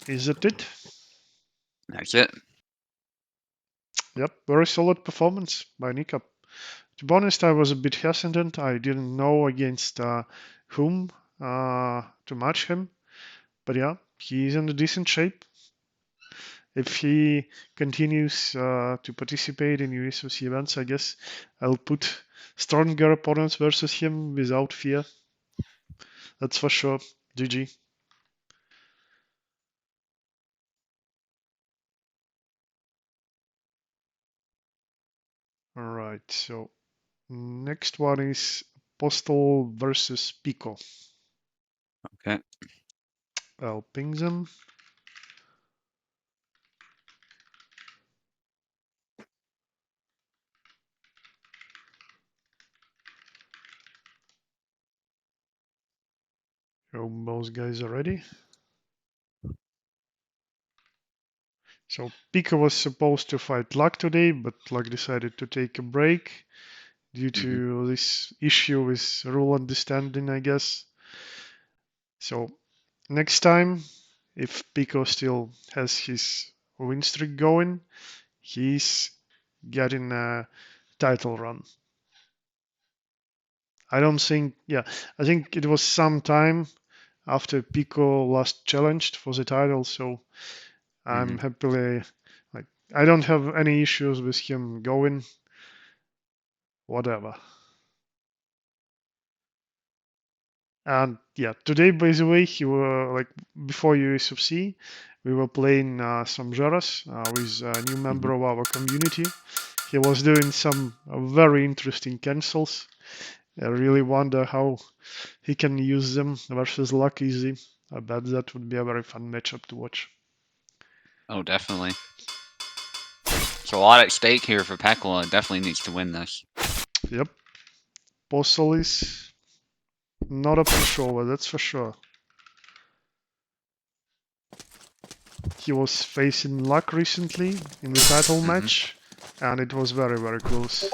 is that it? That's it. Yep, very solid performance by Nika. To be honest, I was a bit hesitant. I didn't know against whom to match him. But yeah, he's in a decent shape. If he continues to participate in USFC events, I guess I'll put stronger opponents versus him without fear. That's for sure. GG. Alright, so next one is Postal versus Pico. Okay. I'll ping them. Oh, most guys are ready. So Pico was supposed to fight Luck today, but Luck decided to take a break due to this issue with rule understanding, I guess. So next time, if Pico still has his win streak going, he's getting a title run. I don't think, yeah, I think it was some time after Pico last challenged for the title, so I'm happily, like, I don't have any issues with him going, whatever. And yeah, today, by the way, he were like before USFC, we were playing some Jaras with a new member of our community. He was doing some very interesting cancels. I really wonder how he can use them versus Luck Easy. I bet that would be a very fun matchup to watch. Oh, definitely. So a lot at stake here for Pekla. It definitely needs to win this. Yep. Postal is not a pushover, that's for sure. He was facing Luck recently in the title match, and it was very, very close.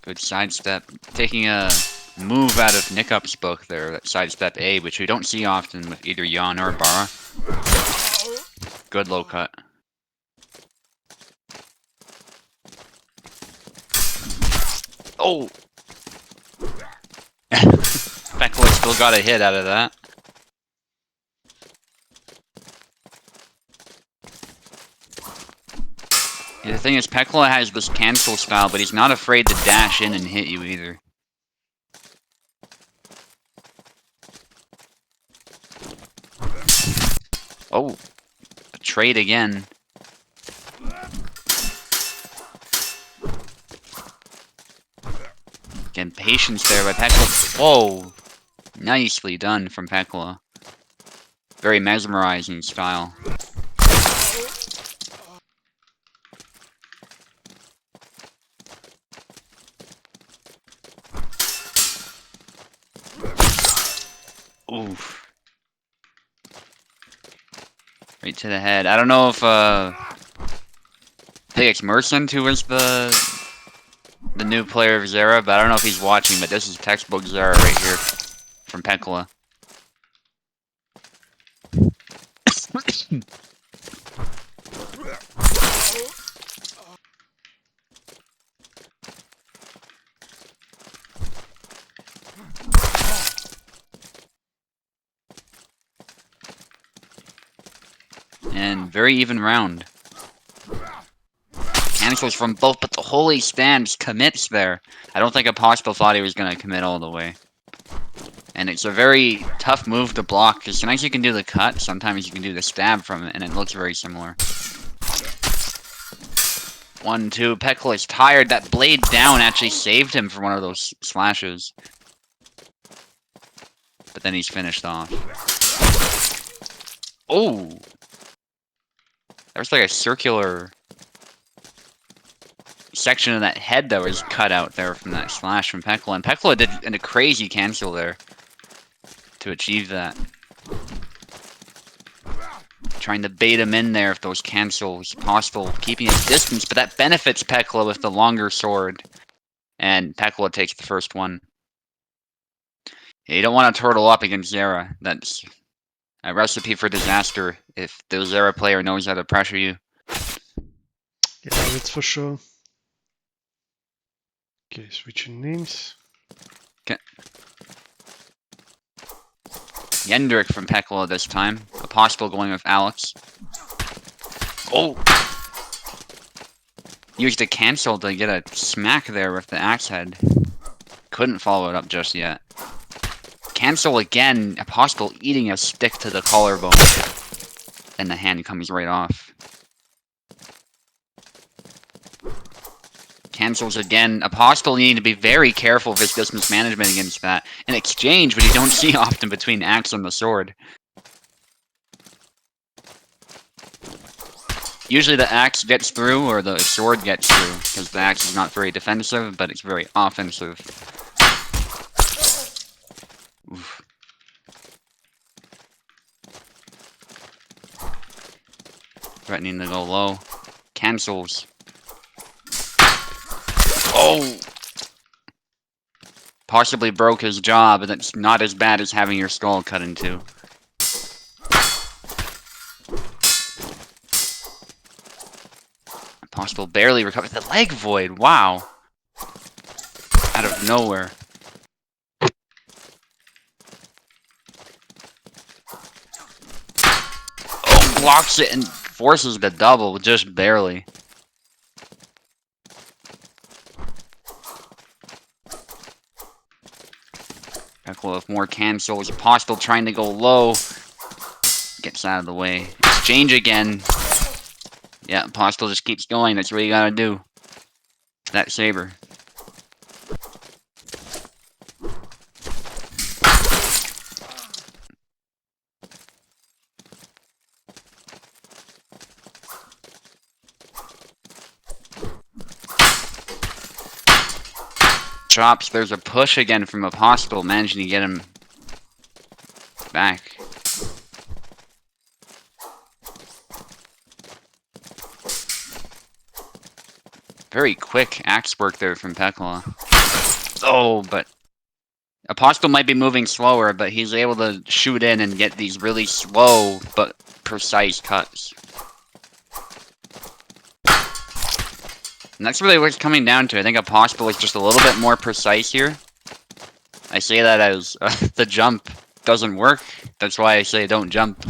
Good sidestep. Taking a move out of Nickup's book there, that sidestep A, which we don't see often with either Jan or Bara. Good low cut. Oh! Pekla still got a hit out of that. Yeah, the thing is, Pekla has this cancel style, but he's not afraid to dash in and hit you either. Oh! A trade again. Again, patience there by Pekla. Whoa! Nicely done from Pekla. Very mesmerizing style. Oof. Right to the head. I don't know if, I think it's Merchant who was the new player of Zera, but I don't know if he's watching, but this is textbook Zera right here from Pekla. And very even round. Cancels from both, but the holy stands commits there. I don't think Apostle thought he was going to commit all the way. And it's a very tough move to block, because sometimes you can do the cut, sometimes you can do the stab from it, and it looks very similar. 1-2, Pekla is tired. That blade down actually saved him from one of those slashes. But then he's finished off. Oh! There's like a circular section of that head that was cut out there from that slash from Pekla. And Pekla did a crazy cancel there to achieve that. Trying to bait him in there if those cancels possible, keeping his distance, but that benefits Pekla with the longer sword. And Pekla takes the first one. Yeah, you don't want to turtle up against Zera. That's a recipe for disaster if the Zera player knows how to pressure you. Yeah, that's for sure. Okay, switching names. Okay. Yendrick from Pekla this time. Apostle going with Alex. Oh! Used a cancel to get a smack there with the axe head. Couldn't follow it up just yet. Cancel again. Apostle eating a stick to the collarbone. And the hand comes right off. Cancels again. Apostle need to be very careful of his distance management against that. An exchange, but you don't see often between axe and the sword. Usually the axe gets through, or the sword gets through, because the axe is not very defensive, but it's very offensive. Oof. Threatening to go low. Cancels. Oh! Possibly broke his jaw, but that's not as bad as having your skull cut in two. Apostle barely recovered. The leg void, wow! Out of nowhere. Oh, blocks it and forces the double, just barely. Echo with more cancels. Apostle trying to go low. Gets out of the way. Exchange again. Yeah, Apostle just keeps going. That's what you gotta do. That saber. Chops, there's a push again from Apostle, managing to get him back. Very quick axe work there from Pekla. Oh, but Apostle might be moving slower, but he's able to shoot in and get these really slow but precise cuts. And that's really what it's coming down to. I think Apostle is just a little bit more precise here. I say that as the jump doesn't work. That's why I say don't jump.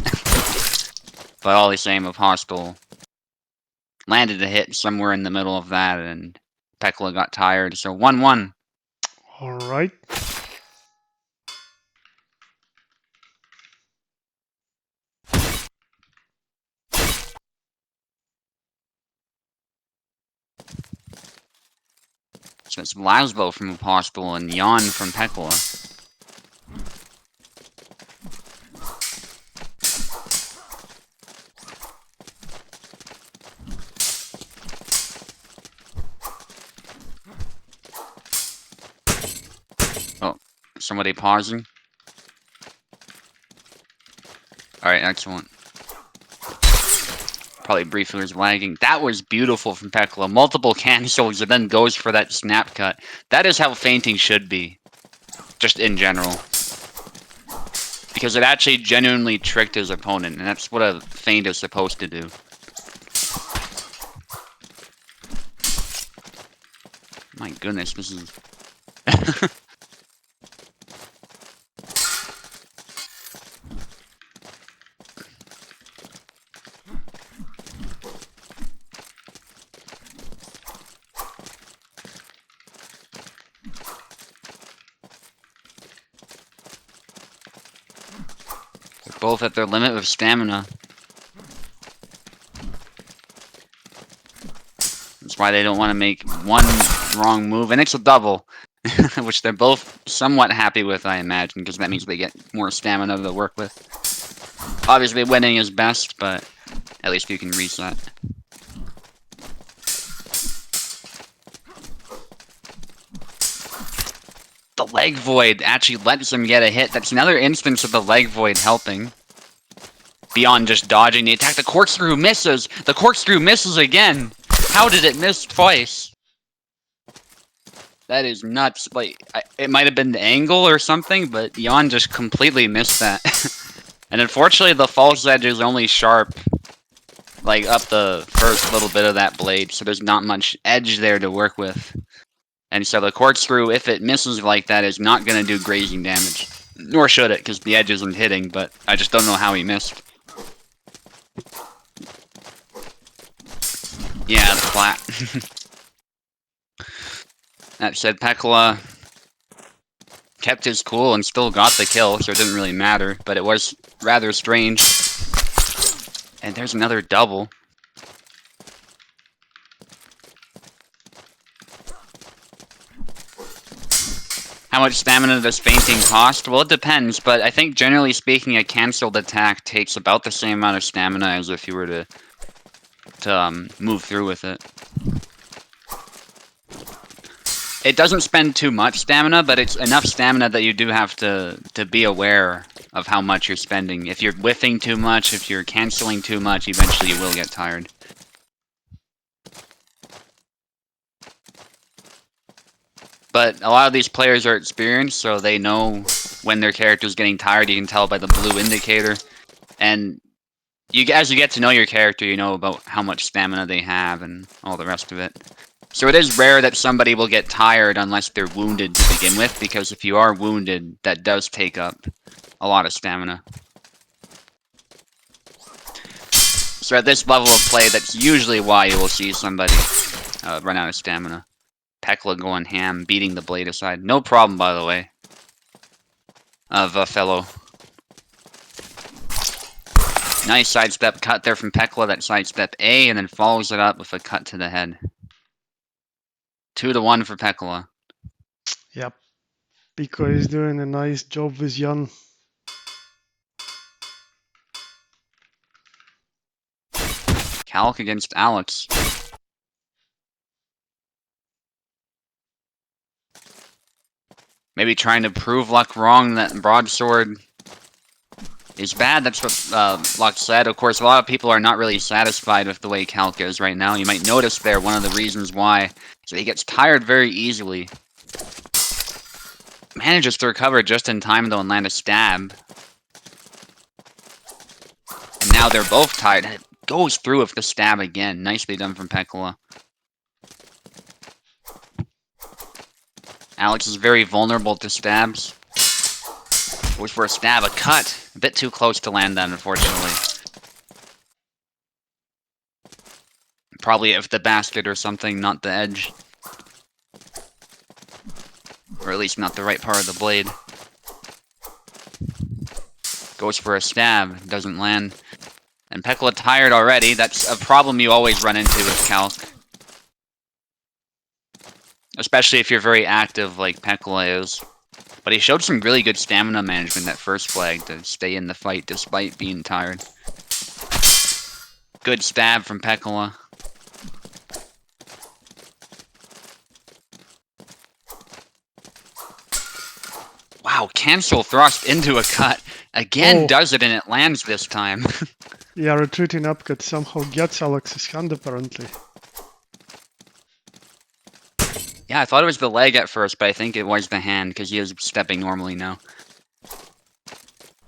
But all the same, Apostle landed a hit somewhere in the middle of that, and Pekla got tired. So 1-1. All right. So it's Laszlo from Apostle and Jan from Pekla. Oh, somebody pausing. Alright, excellent. Probably briefly was lagging. That was beautiful from Pekla. Multiple cancels and then goes for that snap cut. That is how feinting should be. Just in general. Because it actually genuinely tricked his opponent, and that's what a feint is supposed to do. My goodness, this is... both at their limit of stamina. That's why they don't want to make one wrong move, and it's a double, which they're both somewhat happy with, I imagine, because that means they get more stamina to work with. Obviously, winning is best, but at least you can reset. The leg void actually lets him get a hit. That's another instance of the leg void helping. Beyond just dodging the attack. The corkscrew misses! The corkscrew misses again! How did it miss twice? That is nuts. Like, it might have been the angle or something, but Jan just completely missed that. And unfortunately, the false edge is only sharp, like, up the first little bit of that blade, so there's not much edge there to work with. And so the corkscrew, if it misses like that, is not going to do grazing damage. Nor should it, because the edge isn't hitting, but I just don't know how he missed. Yeah, the flat. That said, Pekla kept his cool and still got the kill, so it didn't really matter, but it was rather strange. And there's another double. How much stamina does fainting cost? Well, it depends, but I think generally speaking, a cancelled attack takes about the same amount of stamina as if you were to move through with it. It doesn't spend too much stamina, but it's enough stamina that you do have to be aware of how much you're spending. If you're whiffing too much, if you're cancelling too much, eventually you will get tired. But a lot of these players are experienced, so they know when their character's getting tired. You can tell by the blue indicator. And as you get to know your character, you know about how much stamina they have and all the rest of it. So it is rare that somebody will get tired unless they're wounded to begin with, because if you are wounded, that does take up a lot of stamina. So at this level of play, that's usually why you will see somebody run out of stamina. Pekla going ham, beating the blade aside. No problem, by the way, of a fellow. Nice sidestep cut there from Pekla, that sidestep A, and then follows it up with a cut to the head. 2-1 for Pekla. Yep. Pico is doing a nice job with Jan. Calc against Alex. Maybe trying to prove Luck wrong that broadsword is bad. That's what Luck said. Of course, a lot of people are not really satisfied with the way Calc is right now. You might notice there one of the reasons why is that he gets tired very easily. Manages to recover just in time, though, and land a stab. And now they're both tired. And it goes through with the stab again. Nicely done from Pekla. Alex is very vulnerable to stabs. Goes for a stab, a cut. A bit too close to land that, unfortunately. Probably if the basket or something, not the edge. Or at least not the right part of the blade. Goes for a stab, doesn't land. And Pekla tired already. That's a problem you always run into with Calc. Especially if you're very active like Pekla is. But he showed some really good stamina management that first flag to stay in the fight despite being tired. Good stab from Pekla. Wow, cancel thrust into a cut. Again, does it and it lands this time. Yeah, retreating upcut somehow gets Alex's hand apparently. Yeah, I thought it was the leg at first, but I think it was the hand, because he is stepping normally now.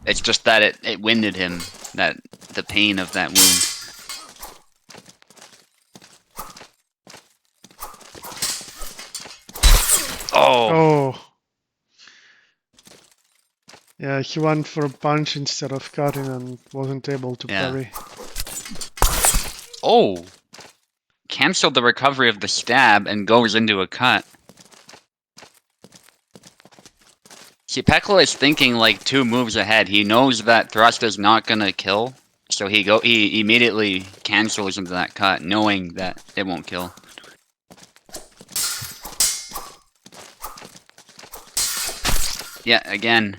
It's just that it winded him, the pain of that wound. Oh! Yeah, he went for a punch instead of cutting and wasn't able to parry. Oh! Cancelled the recovery of the stab and goes into a cut. See, Pekla is thinking like 2 moves ahead. He knows that thrust is not gonna kill, so he immediately cancels into that cut, knowing that it won't kill. Yeah, again.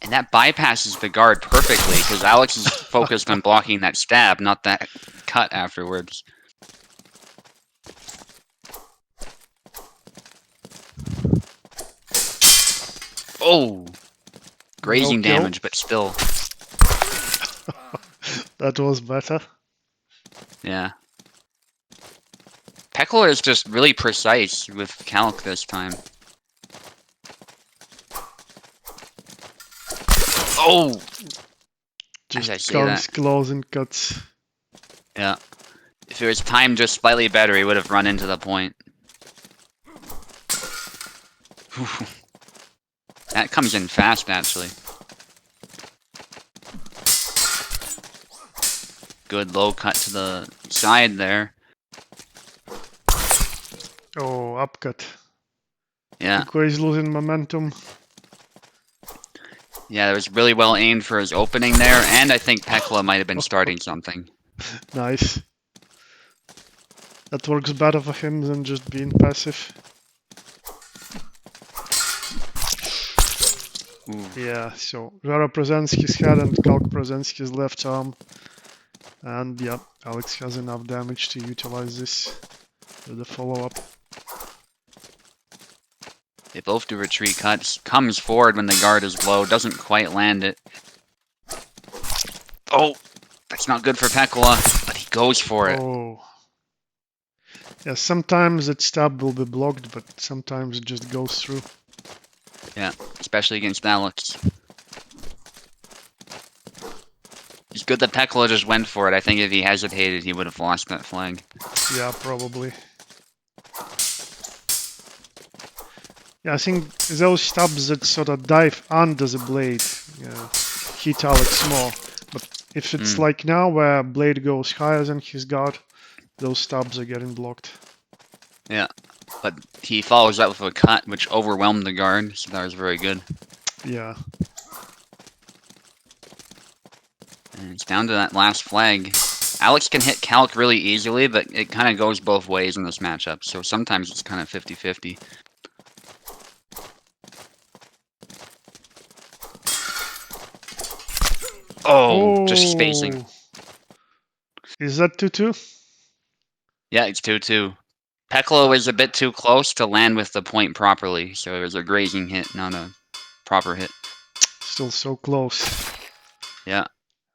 And that bypasses the guard perfectly, because Alex is focused on blocking that stab, not that cut afterwards. Oh! Grazing damage, but still. That was better. Yeah. Pekla is just really precise with Calc this time. Oh! Just comes close and cuts. Yeah. If it was timed just slightly better, he would have run into the point. That comes in fast, actually. Good low cut to the side there. Oh, upcut. Yeah. Pico is losing momentum. Yeah, that was really well aimed for his opening there, and I think Pekla might have been starting something. Nice. That works better for him than just being passive. Ooh. Yeah, so Rara presents his head and Kalk presents his left arm. And yeah, Alex has enough damage to utilize this with the follow-up. They both do retreat cuts. Comes forward when the guard is low. Doesn't quite land it. Oh! That's not good for Pekkala, but he goes for it. Oh. Yeah, sometimes that stab will be blocked, but sometimes it just goes through. Yeah, especially against Alex. It's good that Pekkala just went for it. I think if he hesitated, he would have lost that flag. Yeah, probably. Yeah, I think those stabs that sort of dive under the blade hit Alex more. But if it's like now where blade goes higher than his guard, those stabs are getting blocked. Yeah, but he follows up with a cut, which overwhelmed the guard, so that was very good. Yeah. And it's down to that last flag. Alex can hit Calc really easily, but it kind of goes both ways in this matchup, so sometimes it's kind of 50-50. Oh, just spacing. Is that 2-2? Yeah, it's 2-2. Pekkala was a bit too close to land with the point properly, so it was a grazing hit, not a proper hit. Still so close. Yeah.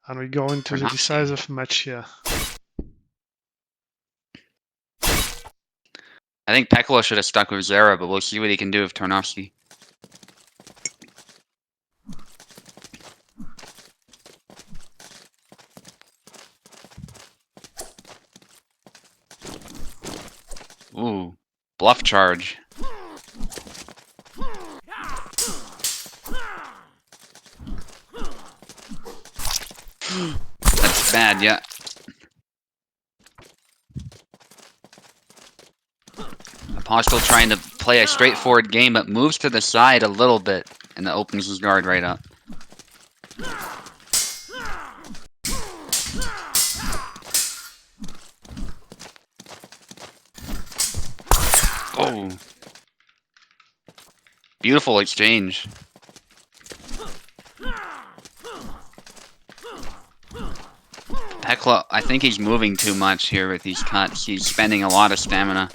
And we go into the decisive match here. I think Pekkala should have stuck with Zera, but we'll see what he can do with Tarnowski. Ooh, bluff charge. That's bad, yeah. Apostle trying to play a straightforward game, but moves to the side a little bit, and that opens his guard right up. Oh. Beautiful exchange. Pekkala, I think he's moving too much here with these cuts. He's spending a lot of stamina.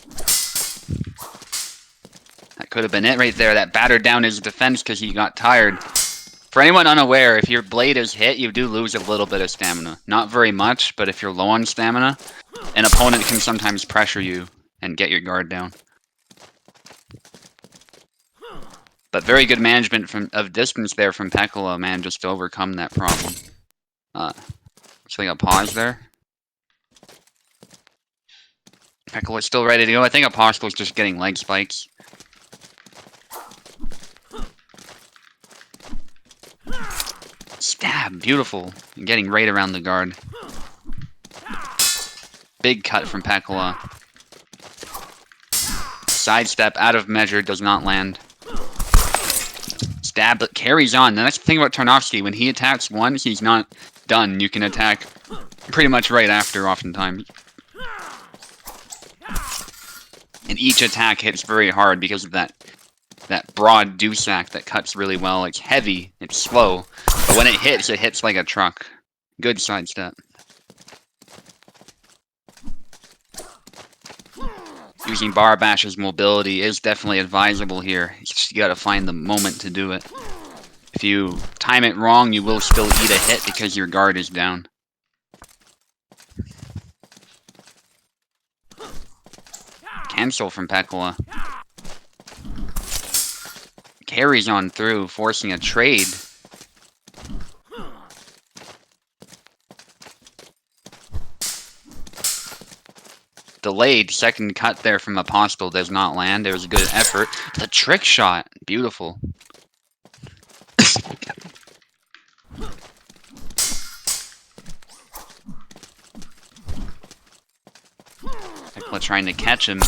That could have been it right there. That battered down his defense because he got tired. For anyone unaware, if your blade is hit, you do lose a little bit of stamina. Not very much, but if you're low on stamina, an opponent can sometimes pressure you and get your guard down. But very good management of distance there from Pekkala, man, just to overcome that problem. Looks like a pause there. Pekkala's still ready to go. I think Apostle's just getting leg spikes. Stab, beautiful. And getting right around the guard. Big cut from Pekkala. Sidestep out of measure, does not land. Stab, but carries on. Now that's the thing about Tarnowski. When he attacks once, he's not done. You can attack pretty much right after, oftentimes. And each attack hits very hard because of that broad Dusak that cuts really well. It's heavy, it's slow, but when it hits like a truck. Good sidestep. Using Barbash's mobility is definitely advisable here. You gotta find the moment to do it. If you time it wrong, you will still eat a hit because your guard is down. Cancel from Pekkala. Carries on through, forcing a trade. Delayed second cut there from Apostle does not land. There was a good effort. The trick shot, beautiful. Pekkala trying to catch him,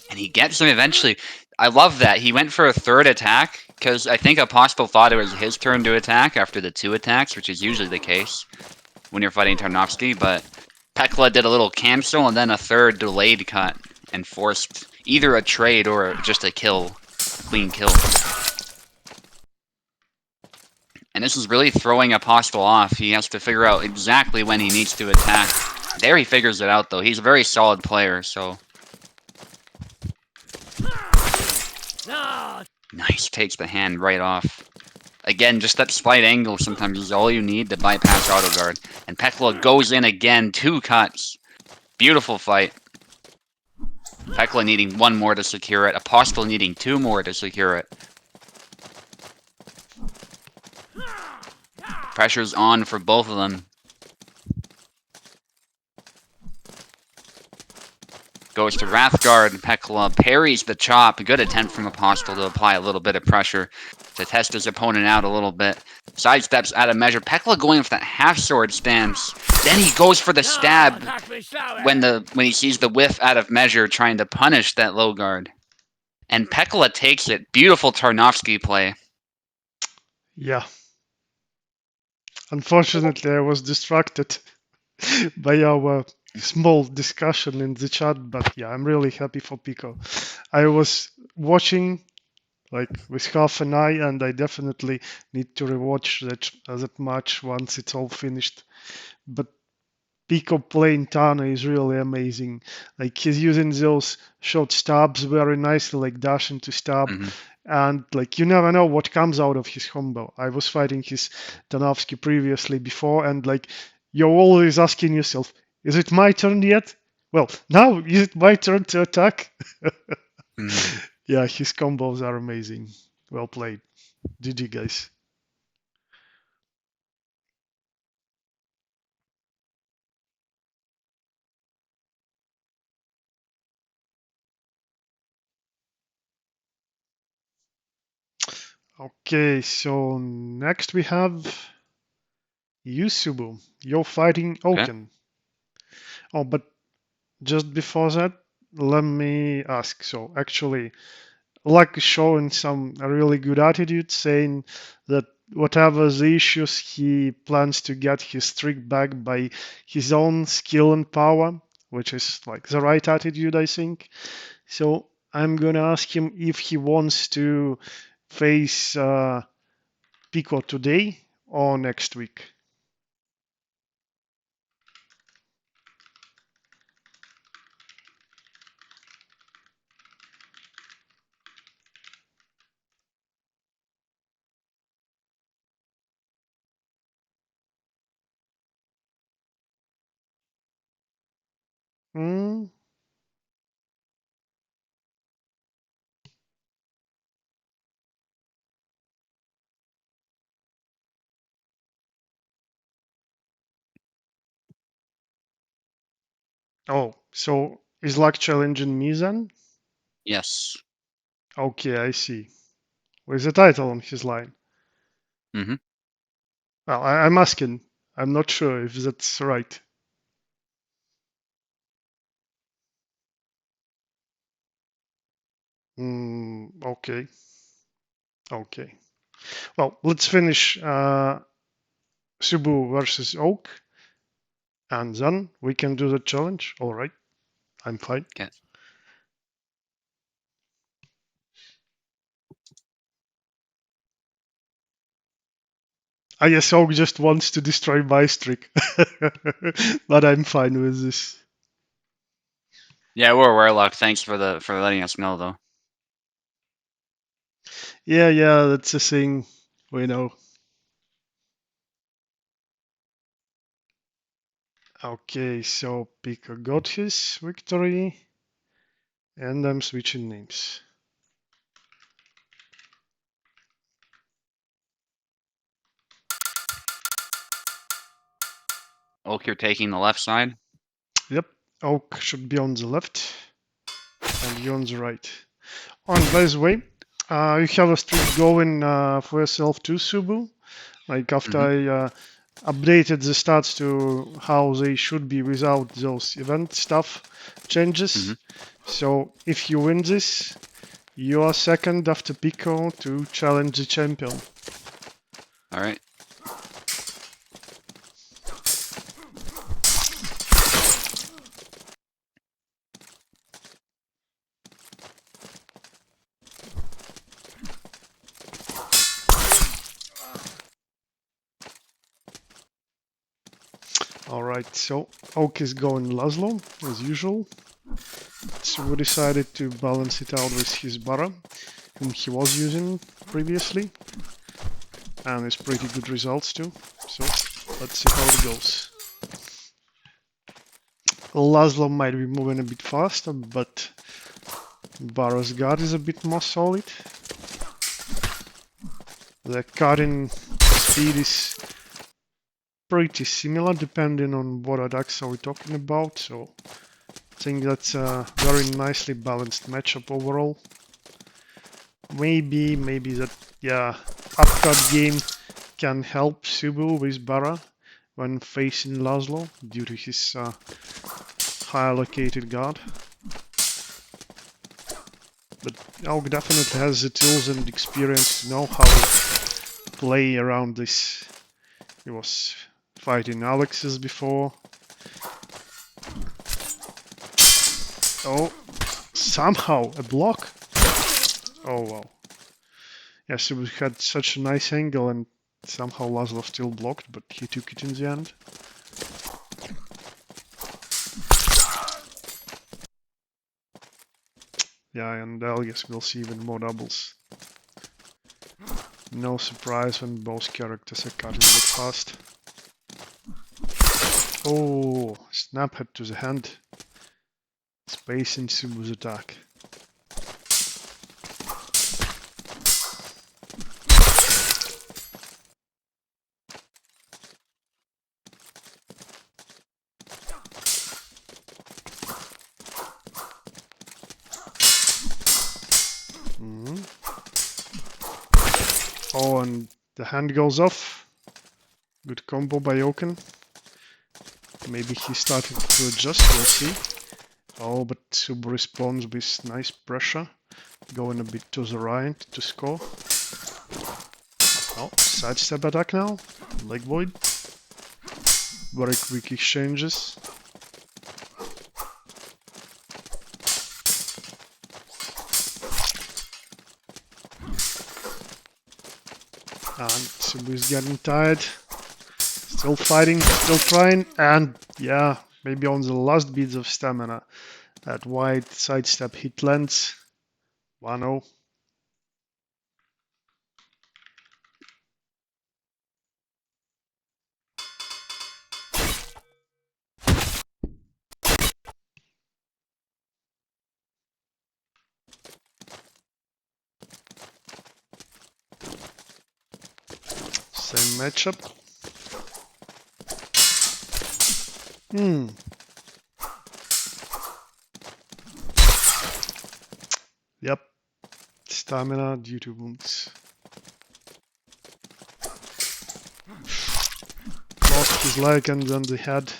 and he gets him eventually. I love that. He went for a third attack, because I think Apostle thought it was his turn to attack after the 2 attacks, which is usually the case when you're fighting Tarnowski, but Pekkala did a little cancel and then a third delayed cut and forced either a trade or just a kill. Clean kill. And this is really throwing Apostle off. He has to figure out exactly when he needs to attack. There he figures it out, though. He's a very solid player, so... Nice, takes the hand right off. Again, just that slight angle sometimes is all you need to bypass auto guard. And Pekla goes in again, 2 cuts. Beautiful fight. Pekla needing 1 more to secure it. Apostle needing 2 more to secure it. Pressure's on for both of them. Goes to Wrathguard. Pekla parries the chop. Good attempt from Apostle to apply a little bit of pressure to test his opponent out a little bit. Sidesteps out of measure. Pekla going for that half-sword stance. Then he goes for the stab when he sees the whiff out of measure, trying to punish that low guard. And Pekla takes it. Beautiful Tarnowski play. Yeah. Unfortunately, I was distracted by our small discussion in the chat, but yeah, I'm really happy for Pico. I was watching like with half an eye, and I definitely need to rewatch that match once it's all finished. But Pico playing Tana is really amazing. Like he's using those short stabs very nicely, like dash into stab. And like you never know what comes out of his combo. I was fighting his Tanovsky previously before, and like you're always asking yourself, is it my turn yet? Well, now is it my turn to attack? Yeah, his combos are amazing. Well played. GG, guys. Okay, so next we have Yusubu. You're fighting Oaken. Oh, but just before that, let me ask. So actually, Luck is showing some really good attitude, saying that whatever the issues, he plans to get his streak back by his own skill and power, which is like the right attitude, I think. So I'm gonna ask him if he wants to face Pico today or next week. Hmm. Oh, so is Luck challenging me then? Yes. Okay, I see. With the title on his line. Mm-hmm. Well, I'm asking. I'm not sure if that's right. Okay. Okay. Well, let's finish Subu versus Oak, and then we can do the challenge. All right. I'm fine. Okay. I guess Oak just wants to destroy my streak, but I'm fine with this. Yeah, we're aware, Luck. Thanks for letting us know, though. Yeah, that's a thing. We know. Okay, so Pico got his victory, and I'm switching names. Oak, you're taking the left side? Yep, Oak should be on the left, and you on the right. Oh, and by the way, you have a streak going for yourself too, Subu. Like after I updated the stats to how they should be without those event stuff changes. So if you win this, you are second after Pico to challenge the champion. All right. Alright, so Oak is going Laszlo, as usual. So we decided to balance it out with his Bara, whom he was using previously. And it's pretty good results too. So let's see how it goes. Laszlo might be moving a bit faster, but Bara's guard is a bit more solid. The cutting speed is pretty similar depending on what attacks are we talking about, so I think that's a very nicely balanced matchup overall. Maybe that, yeah, upcut game can help Subu with Bara when facing Laszlo due to his high allocated guard. But Aug definitely has the tools and experience to know how to play around this. He was fighting Alex's before. Oh, somehow a block. Oh wow. Yeah, so we had such a nice angle and somehow Laszlo still blocked, but he took it in the end. Yeah, and I guess we'll see even more doubles. No surprise when both characters are cutting it fast. Oh, snap head to the hand. Spacing Subu's attack. Oh, and the hand goes off. Good combo by Akin. Maybe he's starting to adjust, we'll see. Oh, but Subu responds with nice pressure. Going a bit to the right to score. Oh, sidestep attack now. Leg void. Very quick exchanges. And Subu is getting tired. Still fighting, still trying, and yeah, maybe on the last beads of stamina. That wide sidestep hit lands. 1-0. Same matchup. Yep. Stamina due to wounds. Lost his leg and then the head.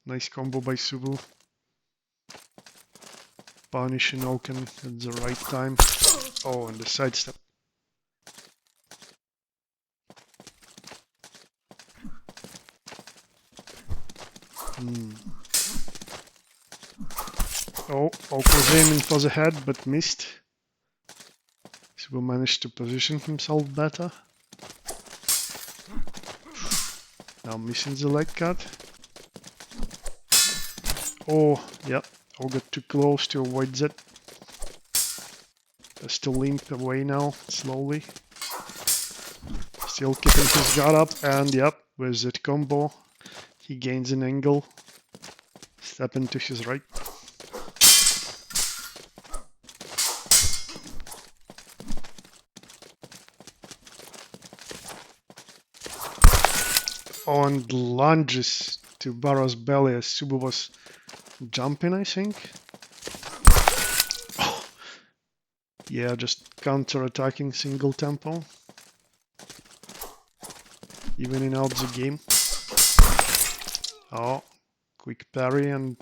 Nice combo by Subu. Punishing Oken at the right time. Oh, and the sidestep. Oh, Oak was aiming for the head but missed. Subu managed to position himself better. Now missing the leg cut. Oh, yeah, Oak got too close to avoid that. Has to limp away now, slowly. Still keeping his guard up, and yep, with that combo, he gains an angle. Stepping to his right. And lunges to Bara's belly as Subu was jumping, I think. Oh. Yeah, just counter-attacking single tempo. Evening out the game. Oh, quick parry and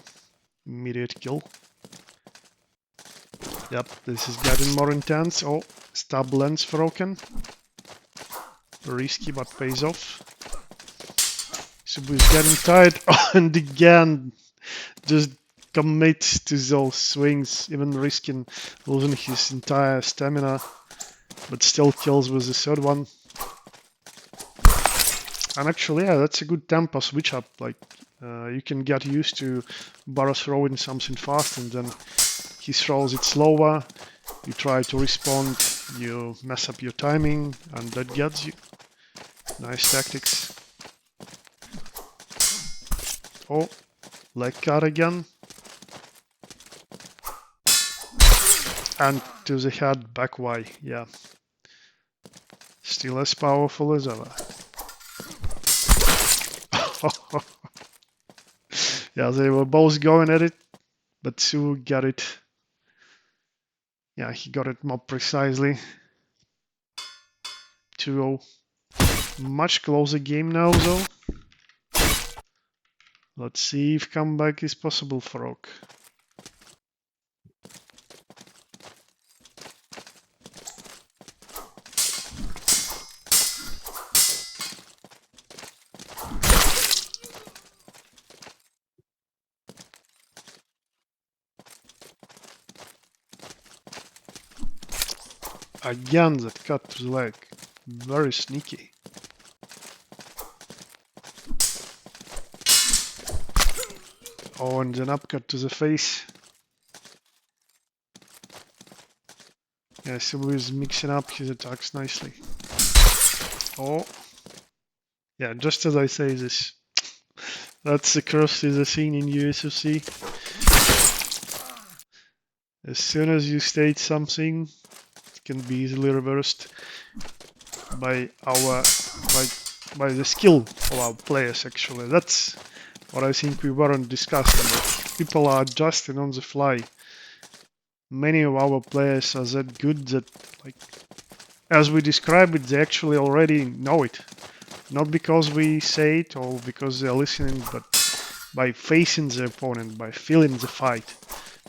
immediate kill. Yep, this is getting more intense. Oh, stab lens for Oken. Risky, but pays off. Subu is getting tired. Oh, and again, just commits to those swings, even risking losing his entire stamina, but still kills with the third one. And actually, yeah, that's a good tempo switch up. Like, You can get used to Barrow throwing something fast and then he throws it slower. You try to respond, you mess up your timing, and that gets you. Nice tactics. Oh, leg cut again. And to the head, back Y, yeah. Still as powerful as ever. Yeah, they were both going at it, but Sue got it. Yeah, he got it more precisely. 2-0. Much closer game now, though. Let's see if comeback is possible for Oak. Again, that cut to the leg. Very sneaky. Oh, and then upcut to the face. Yeah, Sibu is mixing up his attacks nicely. Oh. Yeah, just as I say this. That's the curse is a scene in USFC. As soon as you state something, it can be easily reversed by the skill of our players actually. That's what I think we weren't discussing, but people are adjusting on the fly. Many of our players are that good that, like, as we describe it, they actually already know it. Not because we say it or because they're listening, but by facing the opponent, by feeling the fight.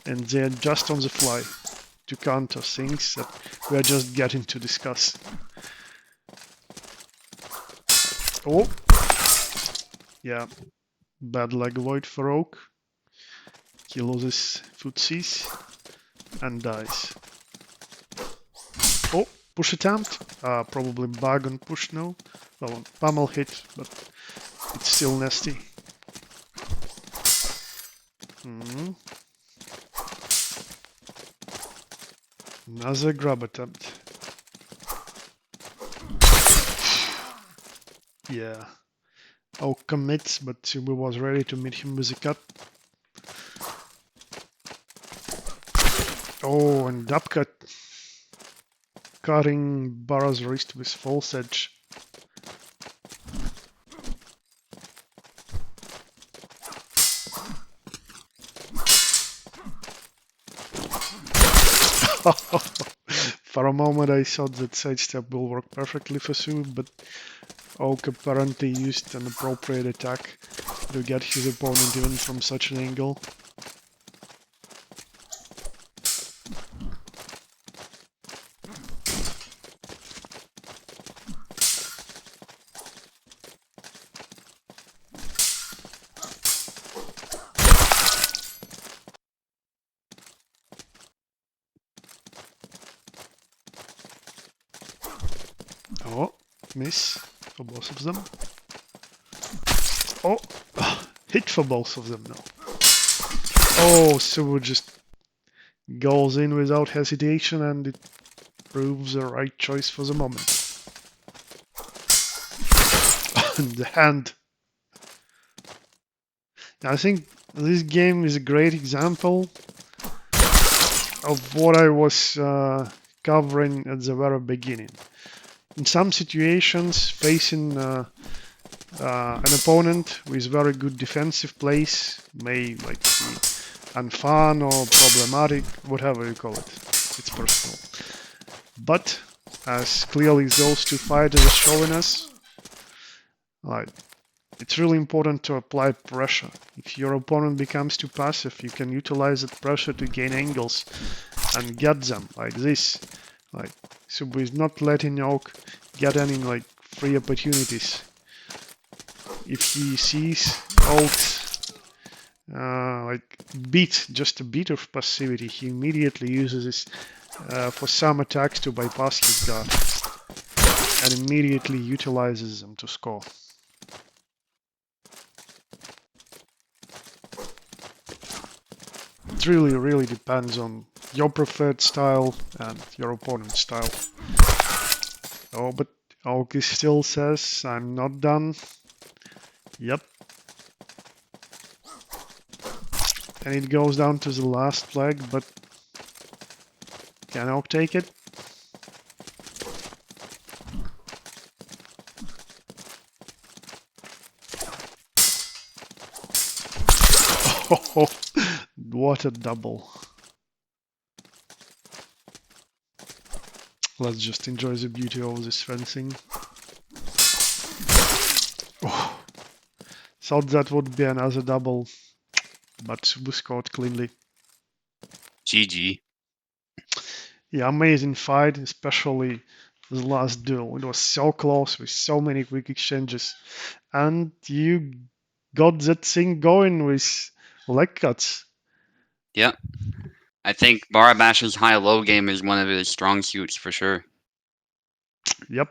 And they're just on the fly to counter things that we're just getting to discuss. Oh! Yeah, bad leg void for Oak. He loses footsies and dies. Oh, push attempt. Probably bug on push now. Well, pummel hit, but it's still nasty. Another grab attempt. Yeah. Oak commits, but Subu was ready to meet him with a cut. Oh, and upcut. Cutting Barrow's wrist with false edge. For a moment I thought that sidestep will work perfectly for Sue, but Oak apparently used an appropriate attack to get his opponent even from such an angle. Oh, miss for both of them. Oh, hit for both of them now. Oh, Subu just goes in without hesitation and it proves the right choice for the moment. The hand. I think this game is a great example of what I was covering at the very beginning. In some situations, facing an opponent with very good defensive plays may be unfun or problematic, whatever you call it. It's personal. But as clearly those two fighters are showing us, it's really important to apply pressure. If your opponent becomes too passive, you can utilize that pressure to gain angles and get them like this. Subu is not letting Oak get any free opportunities. If he sees Oak's just a bit of passivity, he immediately uses this for some attacks to bypass his guard and immediately utilizes them to score. it really depends on your preferred style and your opponent's style. Oh, but August still says I'm not done. Yep. And it goes down to the last flag, but can Oak take it? Oh, what a double. Let's just enjoy the beauty of this fencing. Oh, thought that would be another double, but we scored cleanly. GG. Yeah, amazing fight, especially the last duel. It was so close with so many quick exchanges. And you got that thing going with leg cuts. Yep. I think Barabash's high-low game is one of his strong suits for sure. Yep.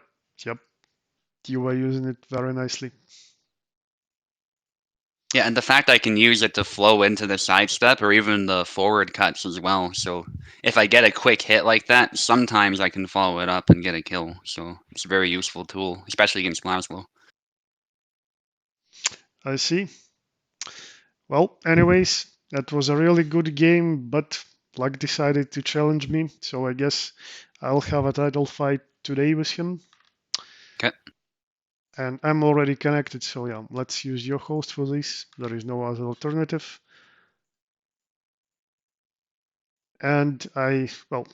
You were using it very nicely. Yeah, and the fact I can use it to flow into the sidestep or even the forward cuts as well. So if I get a quick hit like that, sometimes I can follow it up and get a kill. So it's a very useful tool, especially against Laszlo. I see. Well, anyways, that was a really good game, but Luck decided to challenge me, so I guess I'll have a title fight today with him. Okay. And I'm already connected, so yeah, let's use your host for this. There is no other alternative. And I'll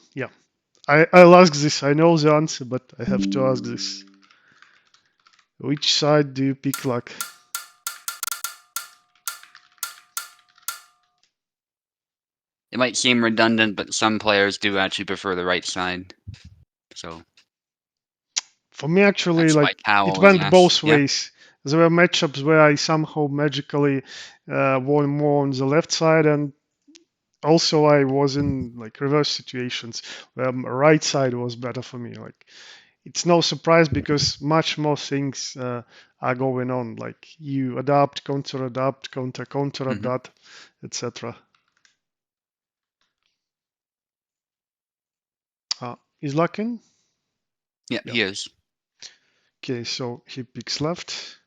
ask this. I know the answer, but I have to ask this. Which side do you pick, Luck? It might seem redundant, but some players do actually prefer the right side. So For me, actually, that's why like Tao it always went asks. both Yeah. ways. There were matchups where I somehow magically won more on the left side, and also I was in like reverse situations where right side was better for me. Like it's no surprise because much more things are going on. Like you adapt, counter adapt, counter adapt, etc. Is Lakin? Yeah, Yeah. he is. Okay, so he picks left,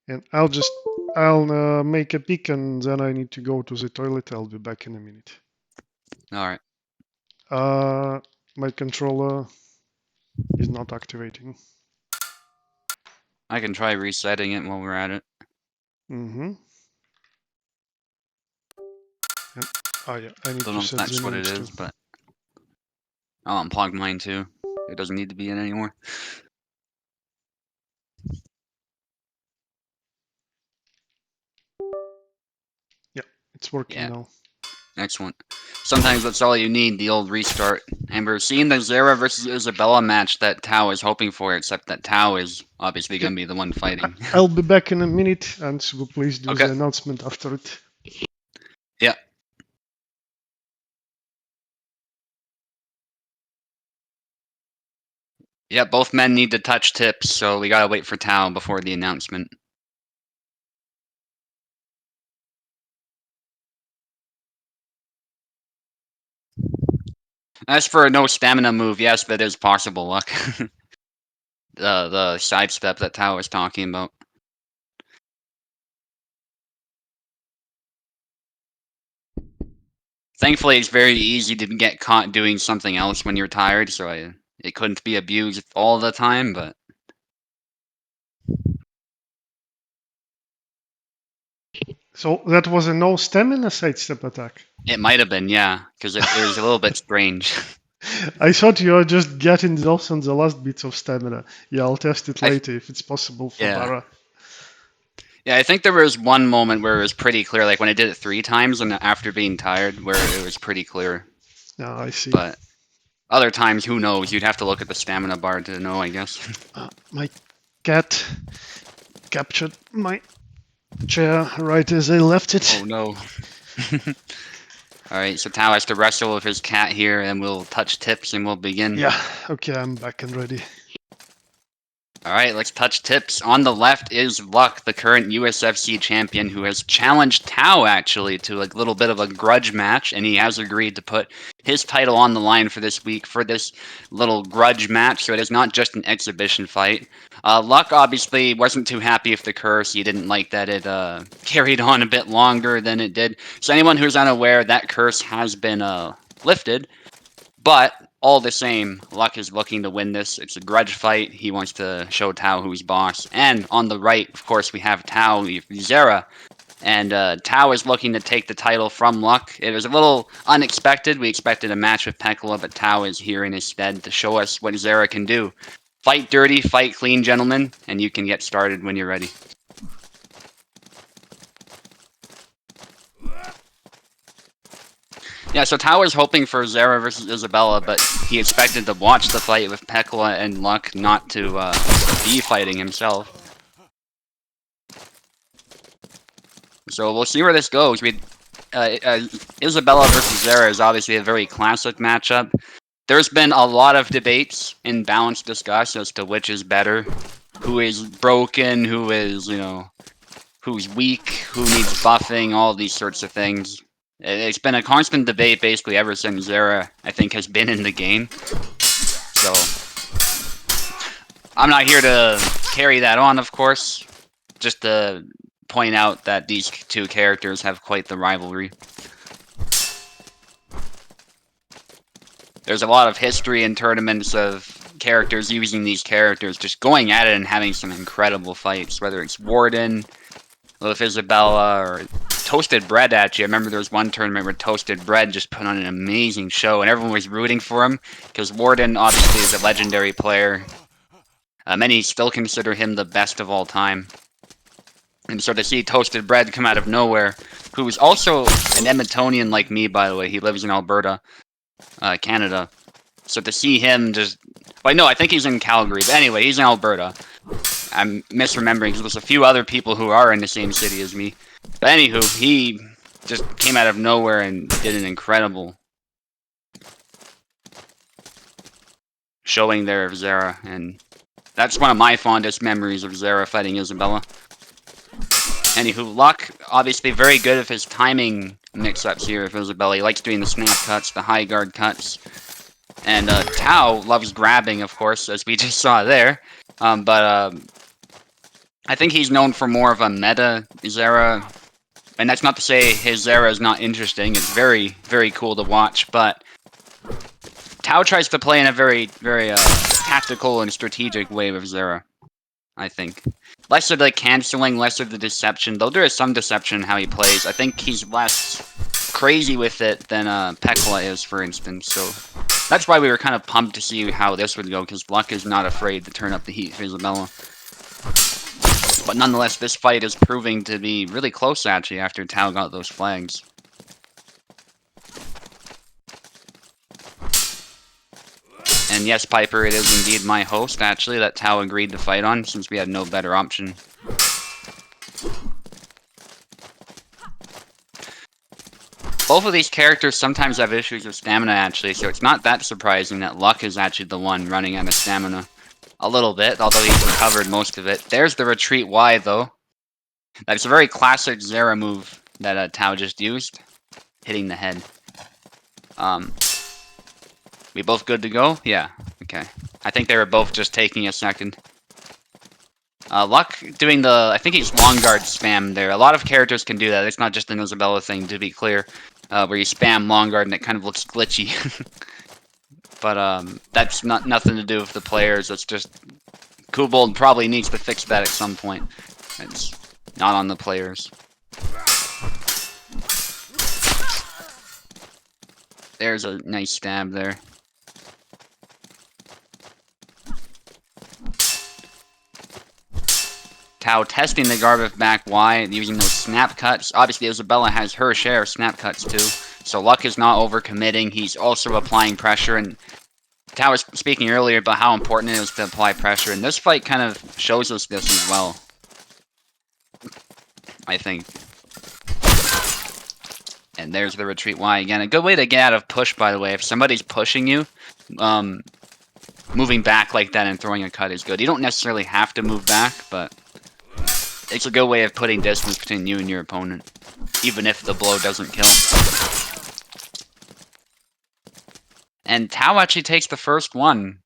and I'll make a pick, and then I need to go to the toilet. I'll be back in a minute. All right. My controller is not activating. I can try resetting it while we're at it. Mm-hmm. And, yeah, I need Don't to know if set the that's what it names too. is, but I'll unplug mine too. It doesn't need to be in anymore. Yeah, it's working Yeah. now. Excellent. Sometimes that's all you need, the old restart. And we're seeing the Zera versus Isabella match that Tao is hoping for, except that Tao is obviously going to be the one fighting. I'll be back in a minute, and so please do Okay. the announcement after it. Yeah. Yeah, both men need to touch tips, so we gotta wait for Tao before the announcement. As for a no stamina move, yes, that is possible, Luck. The sidestep that Tao was talking about. Thankfully, it's very easy to get caught doing something else when you're tired, so it couldn't be abused all the time, but So that was a no stamina sidestep attack. it might have been, yeah, because it was a little bit strange. I thought you were just getting those on the last bits of stamina. Yeah, I'll test it later if it's possible for Yeah. Bara. Yeah, I think there was one moment where it was pretty clear, like when I did it 3 times and after being tired, where it was pretty clear. Yeah, I see. But other times, who knows? You'd have to look at the stamina bar to know, I guess. My cat captured my chair right as I left it. Oh no. Alright, so Tao has to wrestle with his cat here, and we'll touch tips and we'll begin. Yeah, okay, I'm back and ready. Alright, let's touch tips. On the left is Luck, the current USFC champion, who has challenged Tao, actually, to a little bit of a grudge match, and he has agreed to put his title on the line for this week, for this little grudge match, so it is not just an exhibition fight. Luck, obviously, wasn't too happy with the curse. He didn't like that it carried on a bit longer than it did. So anyone who's unaware, that curse has been lifted, but all the same, Luck is looking to win this. It's a grudge fight. He wants to show Tao who's boss. And on the right, of course, we have Tao Zera. And Tao is looking to take the title from Luck. It was a little unexpected. We expected a match with Pekla, but Tao is here in his stead to show us what Zera can do. Fight dirty, fight clean, gentlemen, and you can get started when you're ready. Yeah, so Tao was hoping for Zera versus Isabella, but he expected to watch the fight with Pekla and Luck, not to be fighting himself. So we'll see where this goes. Isabella versus Zera is obviously a very classic matchup. There's been a lot of debates and balanced discuss as to which is better, who is broken, who is, who's weak, who needs buffing, all these sorts of things. It's been a constant debate basically ever since Zera, I think, has been in the game. So, I'm not here to carry that on, of course. Just to point out that these two characters have quite the rivalry. There's a lot of history in tournaments of characters using these characters, just going at it and having some incredible fights, whether it's Warden, with Isabella, or Toasted Bread, actually. I remember there was one tournament where Toasted Bread just put on an amazing show, and everyone was rooting for him, because Warden, obviously, is a legendary player. Many still consider him the best of all time. And so to see Toasted Bread come out of nowhere, who is also an Edmontonian like me, by the way. He lives in Alberta, Canada. So to see him just... Wait, no, I think he's in Calgary. But anyway, he's in Alberta. I'm misremembering, because there's a few other people who are in the same city as me. But anywho, he just came out of nowhere and did an incredible showing there of Zera, and that's one of my fondest memories of Zera fighting Isabella. Anywho, Luck, obviously very good with his timing mix-ups here with Isabella. He likes doing the snap cuts, the high guard cuts. And Tao loves grabbing, of course, as we just saw there. But I think he's known for more of a meta Zera. And that's not to say his Zera is not interesting. It's very, very cool to watch. But Tao tries to play in a very, very tactical and strategic way with Zera, I think. Less of the canceling, less of the deception. Though there is some deception in how he plays. I think he's less crazy with it than Pekla is, for instance. So that's why we were kind of pumped to see how this would go, because Luck is not afraid to turn up the heat for Isabella. But nonetheless, this fight is proving to be really close, actually, after Tao got those flags. And yes, Piper, it is indeed my host, actually, that Tao agreed to fight on, since we had no better option. Both of these characters sometimes have issues with stamina, actually, so it's not that surprising that Luck is actually the one running out of stamina. A little bit, although he's recovered most of it. There's the retreat Y, though. That's a very classic Zera move that Tao just used. Hitting the head. We both good to go? Yeah, okay. I think they were both just taking a second. Luck doing the... I think he's long guard spam there. A lot of characters can do that. It's not just an Isabella thing, to be clear. Where you spam long guard and it kind of looks glitchy. But that's nothing to do with the players. It's just... Kobold probably needs to fix that at some point. It's not on the players. There's a nice stab there. Tao testing the guard with back Y, using those snap cuts. Obviously, Isabella has her share of snap cuts too. So Luck is not overcommitting. He's also applying pressure. And Tao was speaking earlier about how important it is to apply pressure. And this fight kind of shows us this as well, I think. And there's the retreat Y again. A good way to get out of push, by the way. If somebody's pushing you, moving back like that and throwing a cut is good. You don't necessarily have to move back, but it's a good way of putting distance between you and your opponent, even if the blow doesn't kill. And Tao actually takes the first one.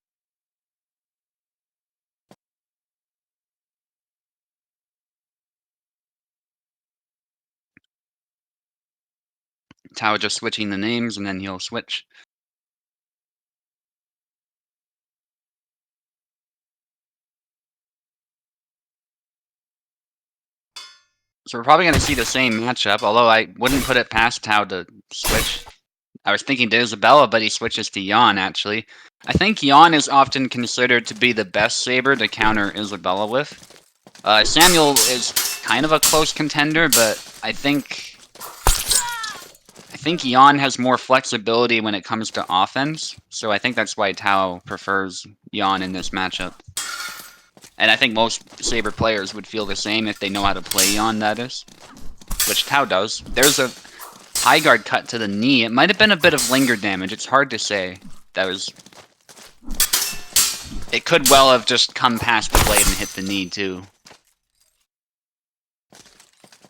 Tao just switching the names, and then he'll switch. So we're probably going to see the same matchup, although I wouldn't put it past Tao to switch. I was thinking to Isabella, but he switches to Jan, actually. I think Jan is often considered to be the best saber to counter Isabella with. Samuel is kind of a close contender, but I think Jan has more flexibility when it comes to offense, so I think that's why Tao prefers Jan in this matchup. And I think most saber players would feel the same if they know how to play Jan, that is. Which Tao does. There's a high guard cut to the knee. It might have been a bit of linger damage. It's hard to say. That was... It could well have just come past the blade and hit the knee, too.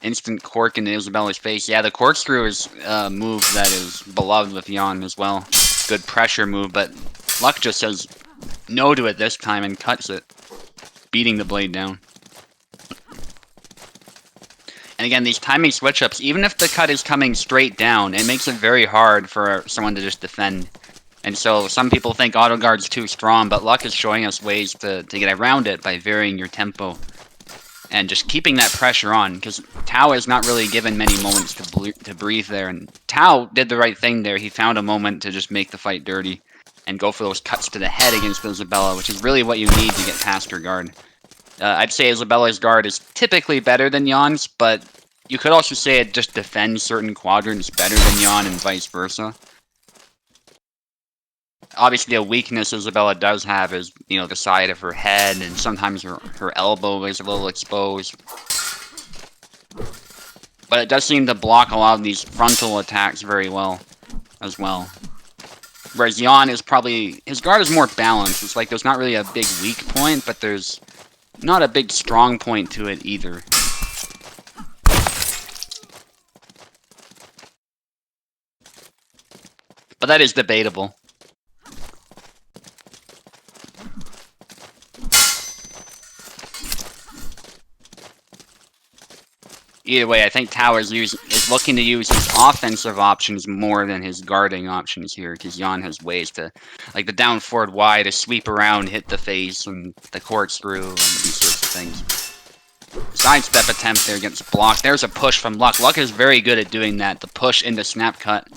Instant cork into Isabella's face. Yeah, the corkscrew is a move that is beloved with Jan as well. Good pressure move, but Luck just says no to it this time and cuts it, beating the blade down. And again, these timing switch-ups, even if the cut is coming straight down, it makes it very hard for someone to just defend. And so some people think auto guard's too strong, but Luck is showing us ways to get around it by varying your tempo. And just keeping that pressure on, because Tao is not really given many moments to breathe there. And Tao did the right thing there. He found a moment to just make the fight dirty and go for those cuts to the head against Isabella, which is really what you need to get past her guard. I'd say Isabella's guard is typically better than Jan's, but you could also say it just defends certain quadrants better than Jan and vice versa. Obviously, a weakness Isabella does have is, you know, the side of her head, and sometimes her elbow is a little exposed. But it does seem to block a lot of these frontal attacks very well, as well. Whereas Jan is probably... His guard is more balanced. It's like there's not really a big weak point, but there's not a big strong point to it either. But that is debatable. Either way, I think Tao is looking to use his offensive options more than his guarding options here, because Jan has ways to, like the down forward Y to sweep around, hit the face, and the corkscrew, and these sorts of things. Sidestep attempt there gets blocked. There's a push from Luck. Luck is very good at doing that, the push into snap cut.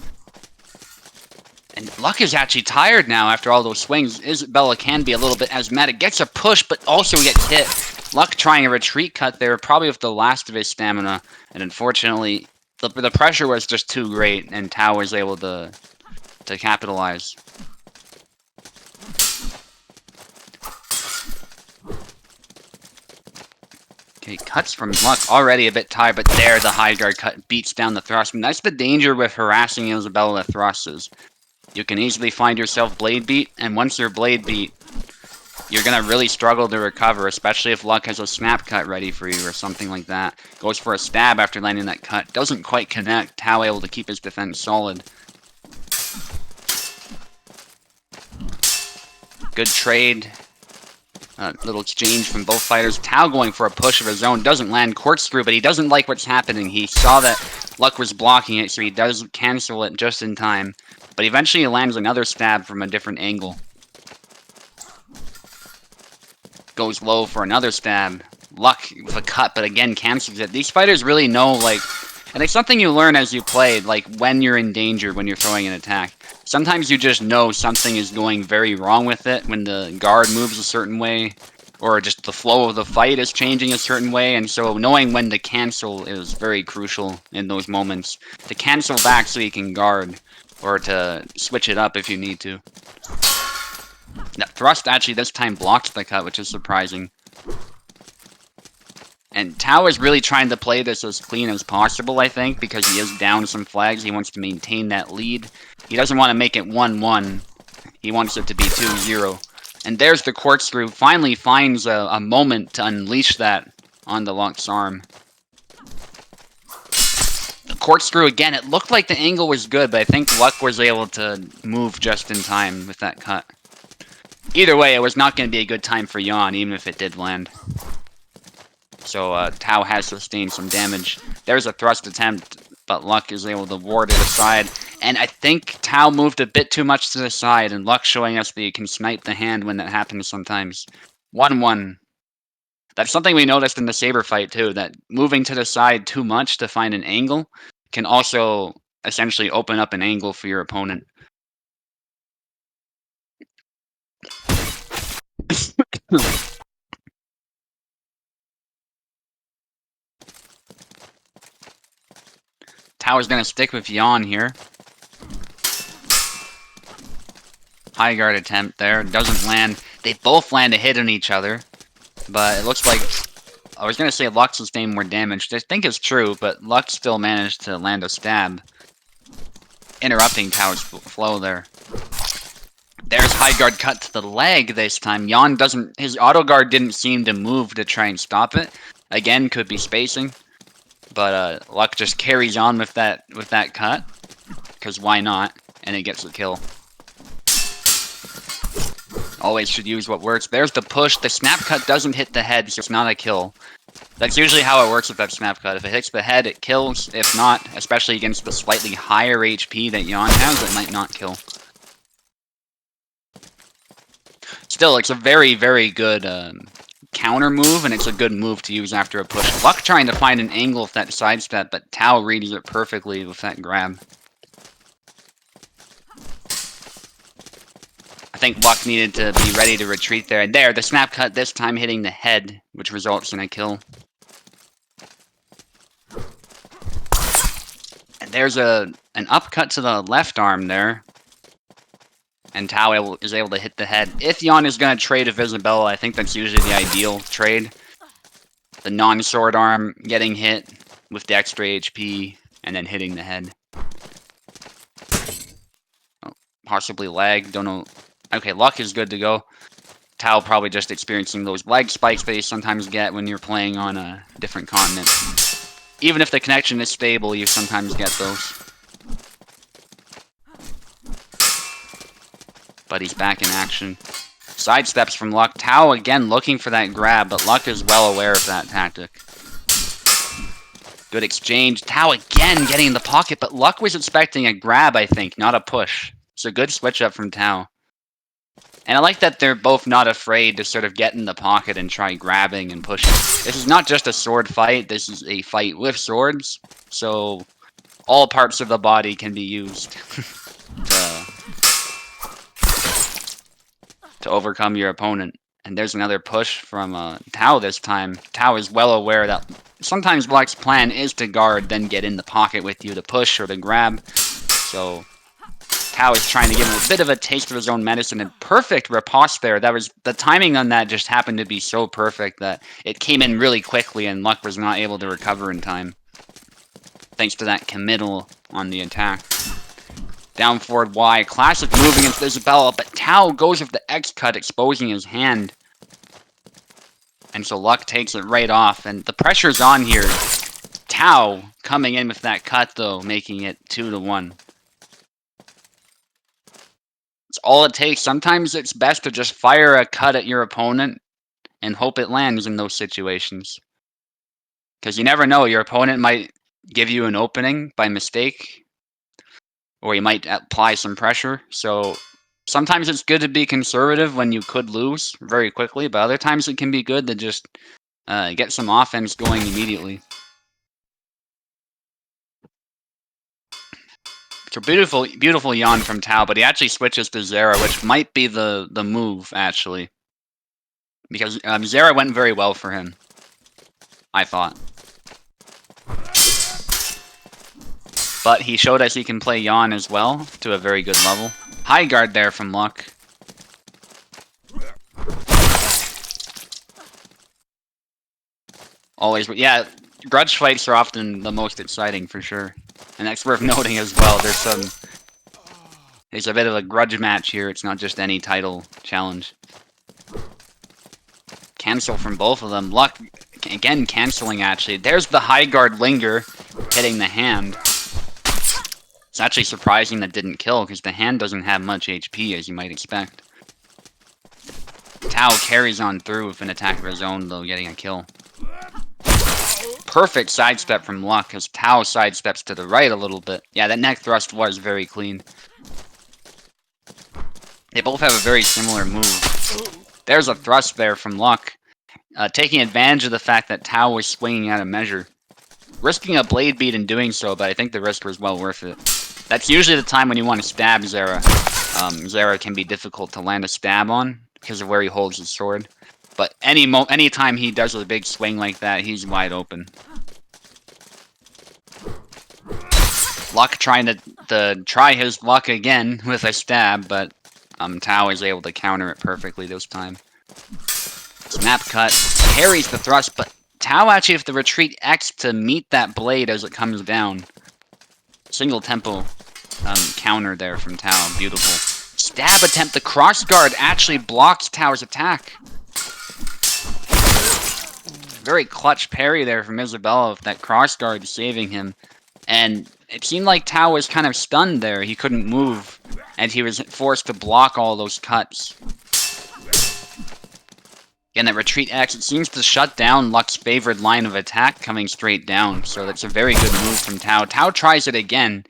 And Luck is actually tired now after all those swings. Isabella can be a little bit asthmatic. Gets a push, but also gets hit. Luck trying a retreat cut there, probably with the last of his stamina. And unfortunately, the pressure was just too great, and Tao was able to capitalize. Okay, cuts from Luck, already a bit tired, but there the high guard cut beats down the thrust. And that's the danger with harassing Isabella with thrusts. You can easily find yourself blade beat, and once you're blade beat, you're going to really struggle to recover, especially if Luck has a snap cut ready for you or something like that. Goes for a stab after landing that cut. Doesn't quite connect. Tao able to keep his defense solid. Good trade. Little exchange from both fighters. Tao going for a push of his own. Doesn't land corkscrew, but he doesn't like what's happening. He saw that Luck was blocking it, so he does cancel it just in time. But eventually he lands another stab from a different angle. Goes low for another stab. Luck with a cut, but again cancels it. These fighters really know, like... And it's something you learn as you play, like when you're in danger, when you're throwing an attack. Sometimes you just know something is going very wrong with it when the guard moves a certain way, or just the flow of the fight is changing a certain way, and so knowing when to cancel is very crucial in those moments. To cancel back so you can guard, or to switch it up if you need to. That thrust actually this time blocks the cut, which is surprising. And Tao is really trying to play this as clean as possible, I think, because he is down some flags. He wants to maintain that lead. He doesn't want to make it 1-1. He wants it to be 2-0. And there's the corkscrew. Finally finds a moment to unleash that on the Luck's arm. The corkscrew again. It looked like the angle was good, but I think Luck was able to move just in time with that cut. Either way, it was not going to be a good time for Jan, even if it did land. So Tau has sustained some damage. There's a thrust attempt, but Luck is able to ward it aside. And I think Tau moved a bit too much to the side, and Luck showing us that you can snipe the hand when that happens sometimes. 1-1. That's something we noticed in the saber fight too, that moving to the side too much to find an angle can also essentially open up an angle for your opponent. Tau is going to stick with Jan here. High guard attempt there. Doesn't land. They both land a hit on each other. But it looks like... I was going to say Luck sustained more damage. I think it's true, but Luck still managed to land a stab. Interrupting Tau's flow there. There's high guard cut to the leg this time. Jan doesn't... His auto guard didn't seem to move to try and stop it. Again, could be spacing. But Luck just carries on with that cut. Because why not? And it gets the kill. Always should use what works. There's the push. The snap cut doesn't hit the head, so it's not a kill. That's usually how it works with that snap cut. If it hits the head, it kills. If not, especially against the slightly higher HP that Jan has, it might not kill. Still, it's a very, very good counter move, and it's a good move to use after a push. Luck trying to find an angle with that sidestep, but Tau reads it perfectly with that grab. I think Luck needed to be ready to retreat there. And there, the snap cut this time hitting the head, which results in a kill. And there's an upcut to the left arm there. And Tau is able to hit the head. If Jan is going to trade a Isabella, I think that's usually the ideal trade. The non-sword arm getting hit with the extra HP and then hitting the head. Oh, possibly lag, don't know. Okay, Luck is good to go. Tau probably just experiencing those lag spikes that you sometimes get when you're playing on a different continent. Even if the connection is stable, you sometimes get those. But he's back in action. Sidesteps from Luck. Tau again looking for that grab, but Luck is well aware of that tactic. Good exchange. Tau again getting in the pocket, but Luck was expecting a grab, I think, not a push. So good switch up from Tau. And I like that they're both not afraid to sort of get in the pocket and try grabbing and pushing. This is not just a sword fight, this is a fight with swords. So all parts of the body can be used to overcome your opponent. And there's another push from Tau this time. Tau is well aware that sometimes Black's plan is to guard, then get in the pocket with you to push or to grab. So Tau is trying to give him a bit of a taste of his own medicine, and perfect riposte there. That was the timing on that just happened to be so perfect that it came in really quickly and Luck was not able to recover in time. Thanks to that committal on the attack. Down forward Y, classic move against Isabella, but Tau goes with the X cut, exposing his hand. And so Luck takes it right off, and the pressure's on here. Tau coming in with that cut though, making it 2-1. It's all it takes. Sometimes it's best to just fire a cut at your opponent and hope it lands in those situations. Because you never know, your opponent might give you an opening by mistake, or you might apply some pressure. So sometimes it's good to be conservative when you could lose very quickly, but other times it can be good to just get some offense going immediately. So beautiful, beautiful yawn from Tau, but he actually switches to Zera, which might be the move, actually. Because Zera went very well for him, I thought. But he showed us he can play Yawn as well, to a very good level. High guard there from Luck. Always, yeah, grudge fights are often the most exciting, for sure. And that's worth noting as well. There's a bit of a grudge match here. It's not just any title challenge. cancel from both of them. Luck, again, canceling, actually. There's the high guard linger, hitting the hand. It's actually surprising that didn't kill, because the hand doesn't have much HP, as you might expect. Tau carries on through with an attack of his own, though, getting a kill. Perfect sidestep from Luck, because Tau sidesteps to the right a little bit. Yeah, that neck thrust was very clean. They both have a very similar move. There's a thrust there from Luck, taking advantage of the fact that Tau was swinging out of measure. Risking a blade beat in doing so, but I think the risk was well worth it. That's usually the time when you want to stab Zera. Zera can be difficult to land a stab on, because of where he holds his sword. But any time he does a big swing like that, he's wide open. Luck trying to try his luck again with a stab, but Tau is able to counter it perfectly this time. Snap cut, carries the thrust, but Tau actually have to retreat X to meet that blade as it comes down. Single tempo counter there from Tau, beautiful. Stab attempt, the crossguard actually blocks Tau's attack. Very clutch parry there from Isabella with that crossguard saving him. And it seemed like Tau was kind of stunned there. He couldn't move, and he was forced to block all those cuts. Again, that retreat X, it seems to shut down Luck's favored line of attack coming straight down, so that's a very good move from Tau. Tau tries it again,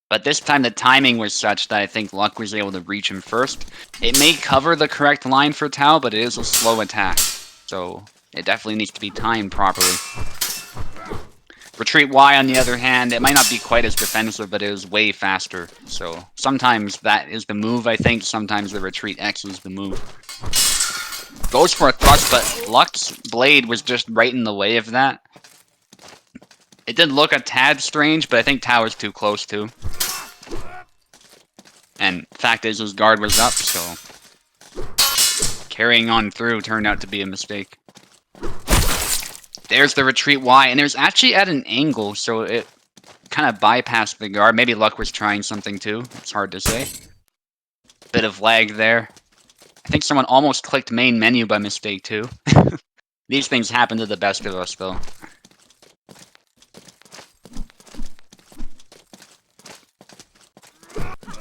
but this time the timing was such that I think Luck was able to reach him first. It may cover the correct line for Tau, but it is a slow attack, so it definitely needs to be timed properly. Retreat Y, on the other hand, it might not be quite as defensive, but it is way faster. So sometimes that is the move, I think. Sometimes the retreat X is the move. Goes for a thrust, but Luck's blade was just right in the way of that. It did look a tad strange, but I think Tau was too close to. And fact is, his guard was up, so carrying on through turned out to be a mistake. There's the retreat Y, and it was actually at an angle, so it kind of bypassed the guard. Maybe Luck was trying something too. It's hard to say. Bit of lag there. I think someone almost clicked main menu by mistake too. These things happen to the best of us, though.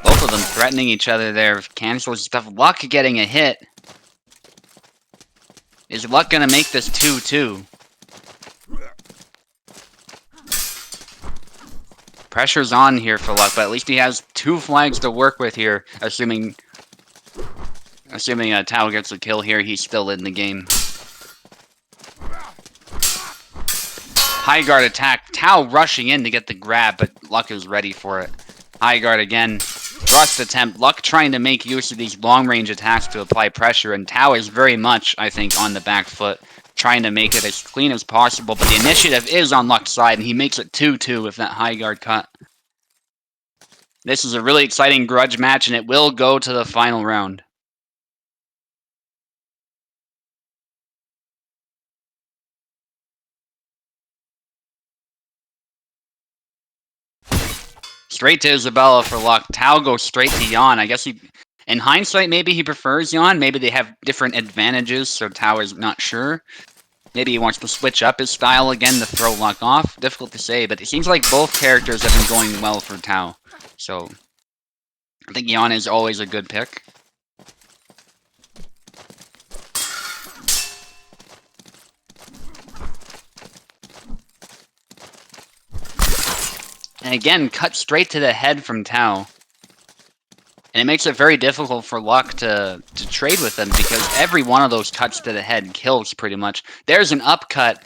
Both of them threatening each other there with cancels and stuff. Luck getting a hit. Is Luck gonna make this 2-2? Pressure's on here for Luck, but at least he has 2 flags to work with here, assuming Tau gets a kill here, he's still in the game. High guard attack, Tau rushing in to get the grab, but Luck is ready for it. High guard again, thrust attempt, Luck trying to make use of these long range attacks to apply pressure, and Tau is very much, I think, on the back foot, trying to make it as clean as possible, but the initiative is on Luck's side, and he makes it 2-2 with that high guard cut. This is a really exciting grudge match, and it will go to the final round. Straight to Isabella for Luck. Tau goes straight to Jan. I guess in hindsight, maybe he prefers Jan. Maybe they have different advantages, so Tau is not sure. Maybe he wants to switch up his style again to throw Luck off. Difficult to say, but it seems like both characters have been going well for Tau. So I think Jan is always a good pick. And again, cut straight to the head from Tau. And it makes it very difficult for Luck to trade with them, because every one of those cuts to the head kills pretty much. There's an upcut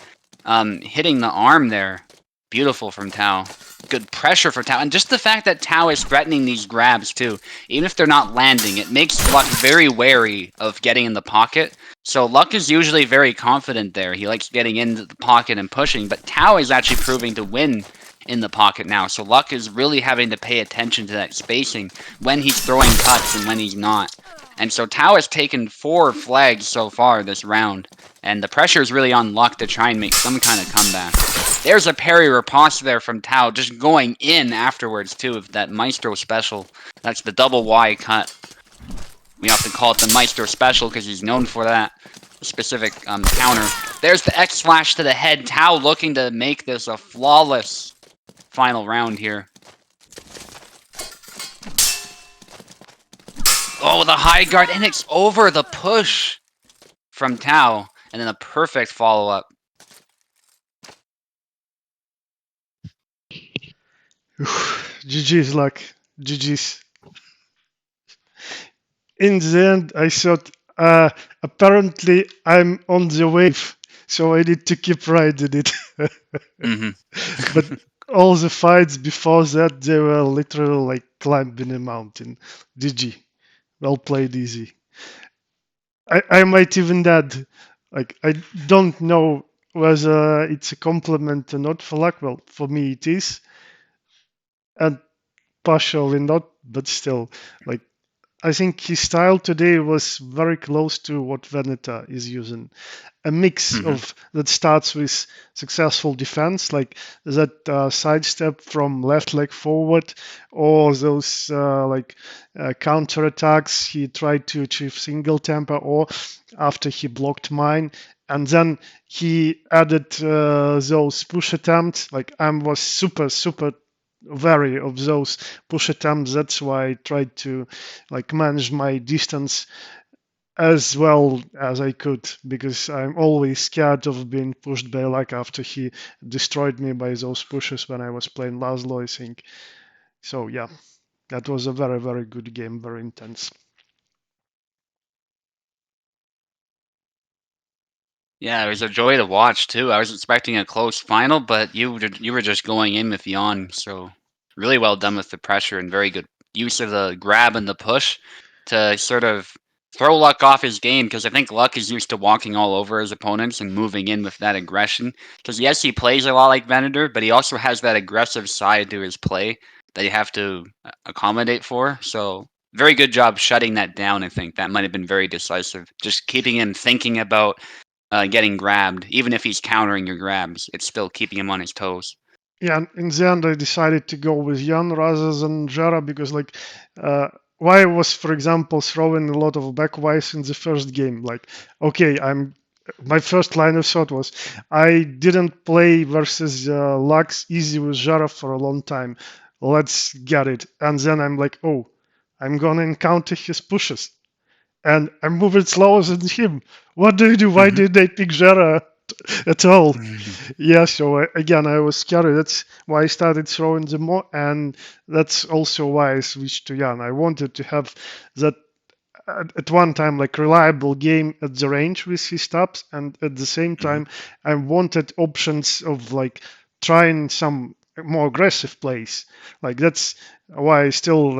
hitting the arm there. Beautiful from Tau. Good pressure for Tau. And just the fact that Tau is threatening these grabs too, even if they're not landing, it makes Luck very wary of getting in the pocket. So Luck is usually very confident there. He likes getting into the pocket and pushing, but Tau is actually proving to win in the pocket now. So Luck is really having to pay attention to that spacing when he's throwing cuts and when he's not. And so Tau has taken 4 flags so far this round, and the pressure is really on Luck to try and make some kind of comeback. There's a parry riposte there from Tau, just going in afterwards too with that Maestro special. That's the double Y cut. We often call it the Maestro special because he's known for that. specific counter. There's the X slash to the head. Tao looking to make this a flawless final round here. Oh, the high guard, and it's over the push from Tao, and then a perfect follow-up. GG's luck. GG's. In the end, I thought, apparently I'm on the wave, so I need to keep riding it. But all the fights before that, they were literally like climbing a mountain. GG. Well played, easy. I might even add, like, I don't know whether it's a compliment or not for luck. Well, for me it is, and partially not, but still, like, I think his style today was very close to what Veneta is using. A mix of that starts with successful defense, like that sidestep from left leg forward, or those counter attacks he tried to achieve single temper, or after he blocked mine. And then he added those push attempts. Like I was super wary of those push attempts. That's why I tried to like manage my distance as well as I could, because I'm always scared of being pushed by luck after he destroyed me by those pushes when I was playing Laszlo, I think. So yeah, that was a very good game, very intense. Yeah, it was a joy to watch too. I was expecting a close final, but you were just going in with Jan, so really well done with the pressure and very good use of the grab and the push to sort of throw Luck off his game, because I think Luck is used to walking all over his opponents and moving in with that aggression. Because yes, he plays a lot like Venator, but he also has that aggressive side to his play that you have to accommodate for. So very good job shutting that down. I think that might have been very decisive. Just keeping him thinking about getting grabbed, even if he's countering your grabs, it's still keeping him on his toes. Yeah, in the end, I decided to go with Jan rather than Jara because, like, why I was, for example, throwing a lot of backwise in the first game. Like, okay, my first line of thought was I didn't play versus Lux easy with Jara for a long time. Let's get it. And then I'm like, oh, I'm gonna encounter his pushes. And I'm moving slower than him. What do you do? Why did they pick Jara at all? Yeah, so again, I was scared. That's why I started throwing them more, and that's also why I switched to Jan. I wanted to have that at one time like reliable game at the range with his stabs, and at the same time, I wanted options of like trying some more aggressive plays. Like that's why I still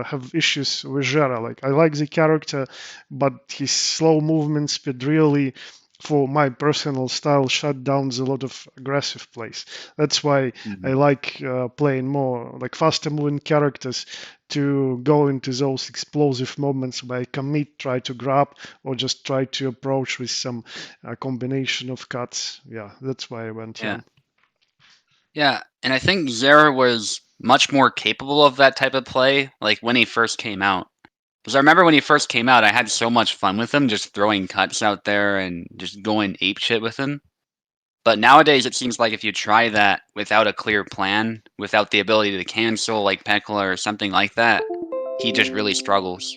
have issues with Jera. Like I like the character, but his slow movement speed really for my personal style shut down a lot of aggressive plays. That's why I like playing more like faster moving characters to go into those explosive moments where I commit, try to grab, or just try to approach with some combination of cuts. Yeah, that's why I went Yeah. Jan. Yeah, and I think Zera was much more capable of that type of play, like when he first came out. Because I remember when he first came out, I had so much fun with him, just throwing cuts out there and just going apeshit with him. But nowadays, it seems like if you try that without a clear plan, without the ability to cancel like Pekla or something like that, he just really struggles.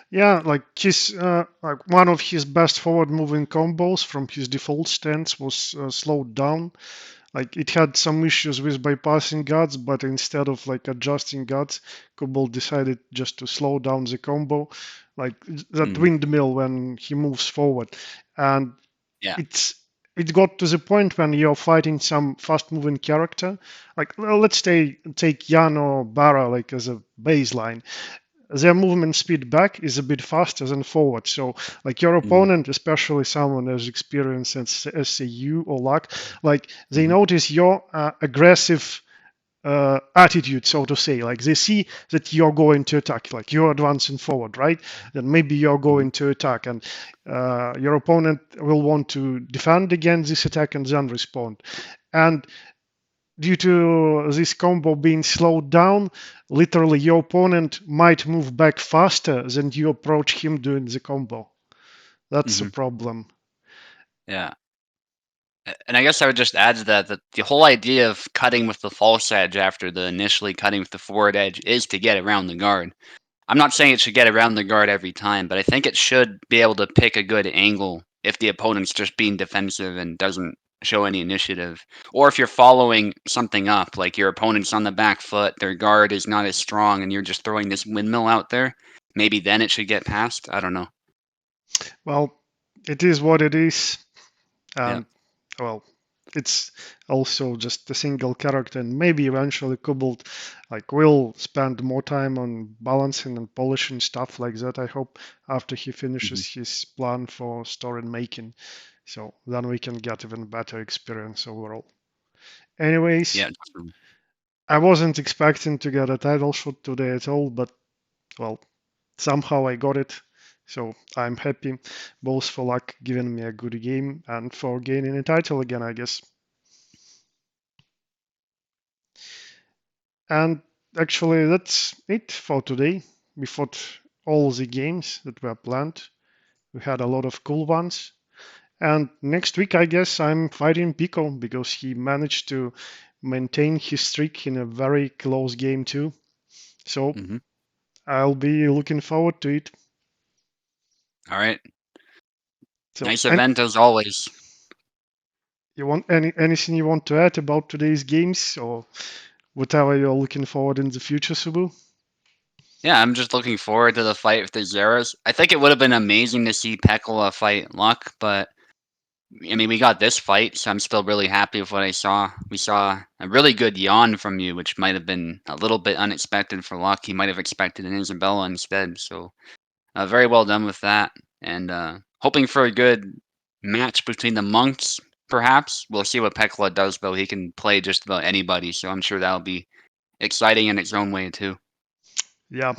Yeah, like his like one of his best forward moving combos from his default stance was slowed down. Like it had some issues with bypassing guards, but instead of like adjusting guards, Kubal decided just to slow down the combo, like that windmill when he moves forward, and Yeah. it's it got to the point when you're fighting some fast moving character, like well, let's take Jan or Bara like as a baseline. Their movement speed back is a bit faster than forward. So, like your opponent, especially someone as experienced as say you or luck, like they notice your aggressive attitude, so to say. Like they see that you're going to attack, like you're advancing forward, right? Then maybe you're going to attack, and your opponent will want to defend against this attack and then respond. And due to this combo being slowed down, literally your opponent might move back faster than you approach him doing the combo. That's a Hmm. problem. Yeah. And I guess I would just add to that that the whole idea of cutting with the false edge after the initially cutting with the forward edge is to get around the guard. I'm not saying it should get around the guard every time, but I think it should be able to pick a good angle if the opponent's just being defensive and doesn't show any initiative. Or if you're following something up, like your opponent's on the back foot, their guard is not as strong, and you're just throwing this windmill out there, maybe then it should get past. I don't know. Well, it is what it is, Yeah. and well, it's also just a single character, and maybe eventually Kobold like will spend more time on balancing and polishing stuff like that. I hope after he Hmm. finishes his plan for story making, so then we can get even better experience overall. Anyways, Yeah. True. I wasn't expecting to get a title shot today at all, but well, somehow I got it. So I'm happy both for luck giving me a good game and for gaining a title again, I guess. And actually, that's it for today. We fought all the games that were planned. We had a lot of cool ones. And next week, I guess I'm fighting Pico because he managed to maintain his streak in a very close game, too. So Hmm. I'll be looking forward to it. All right. So, Nice and event as always. you want anything you want to add about today's games or whatever you're looking forward in the future, Subu? Yeah, I'm just looking forward to the fight with the Zeros. I think it would have been amazing to see Pekala fight Luck, but I mean, we got this fight, so I'm still really happy with what I saw. We saw a really good yawn from you, which might have been a little bit unexpected for Luck. He might have expected an Isabella instead, so very well done with that. And hoping for a good match between the monks, perhaps. We'll see what Pekla does, though. He can play just about anybody, so I'm sure that'll be exciting in its own way, too. Yeah.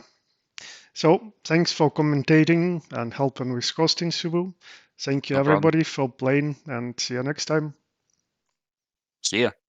So thanks for commentating and helping with hosting, Subu. Thank you No problem. everybody for playing and see you next time. See ya.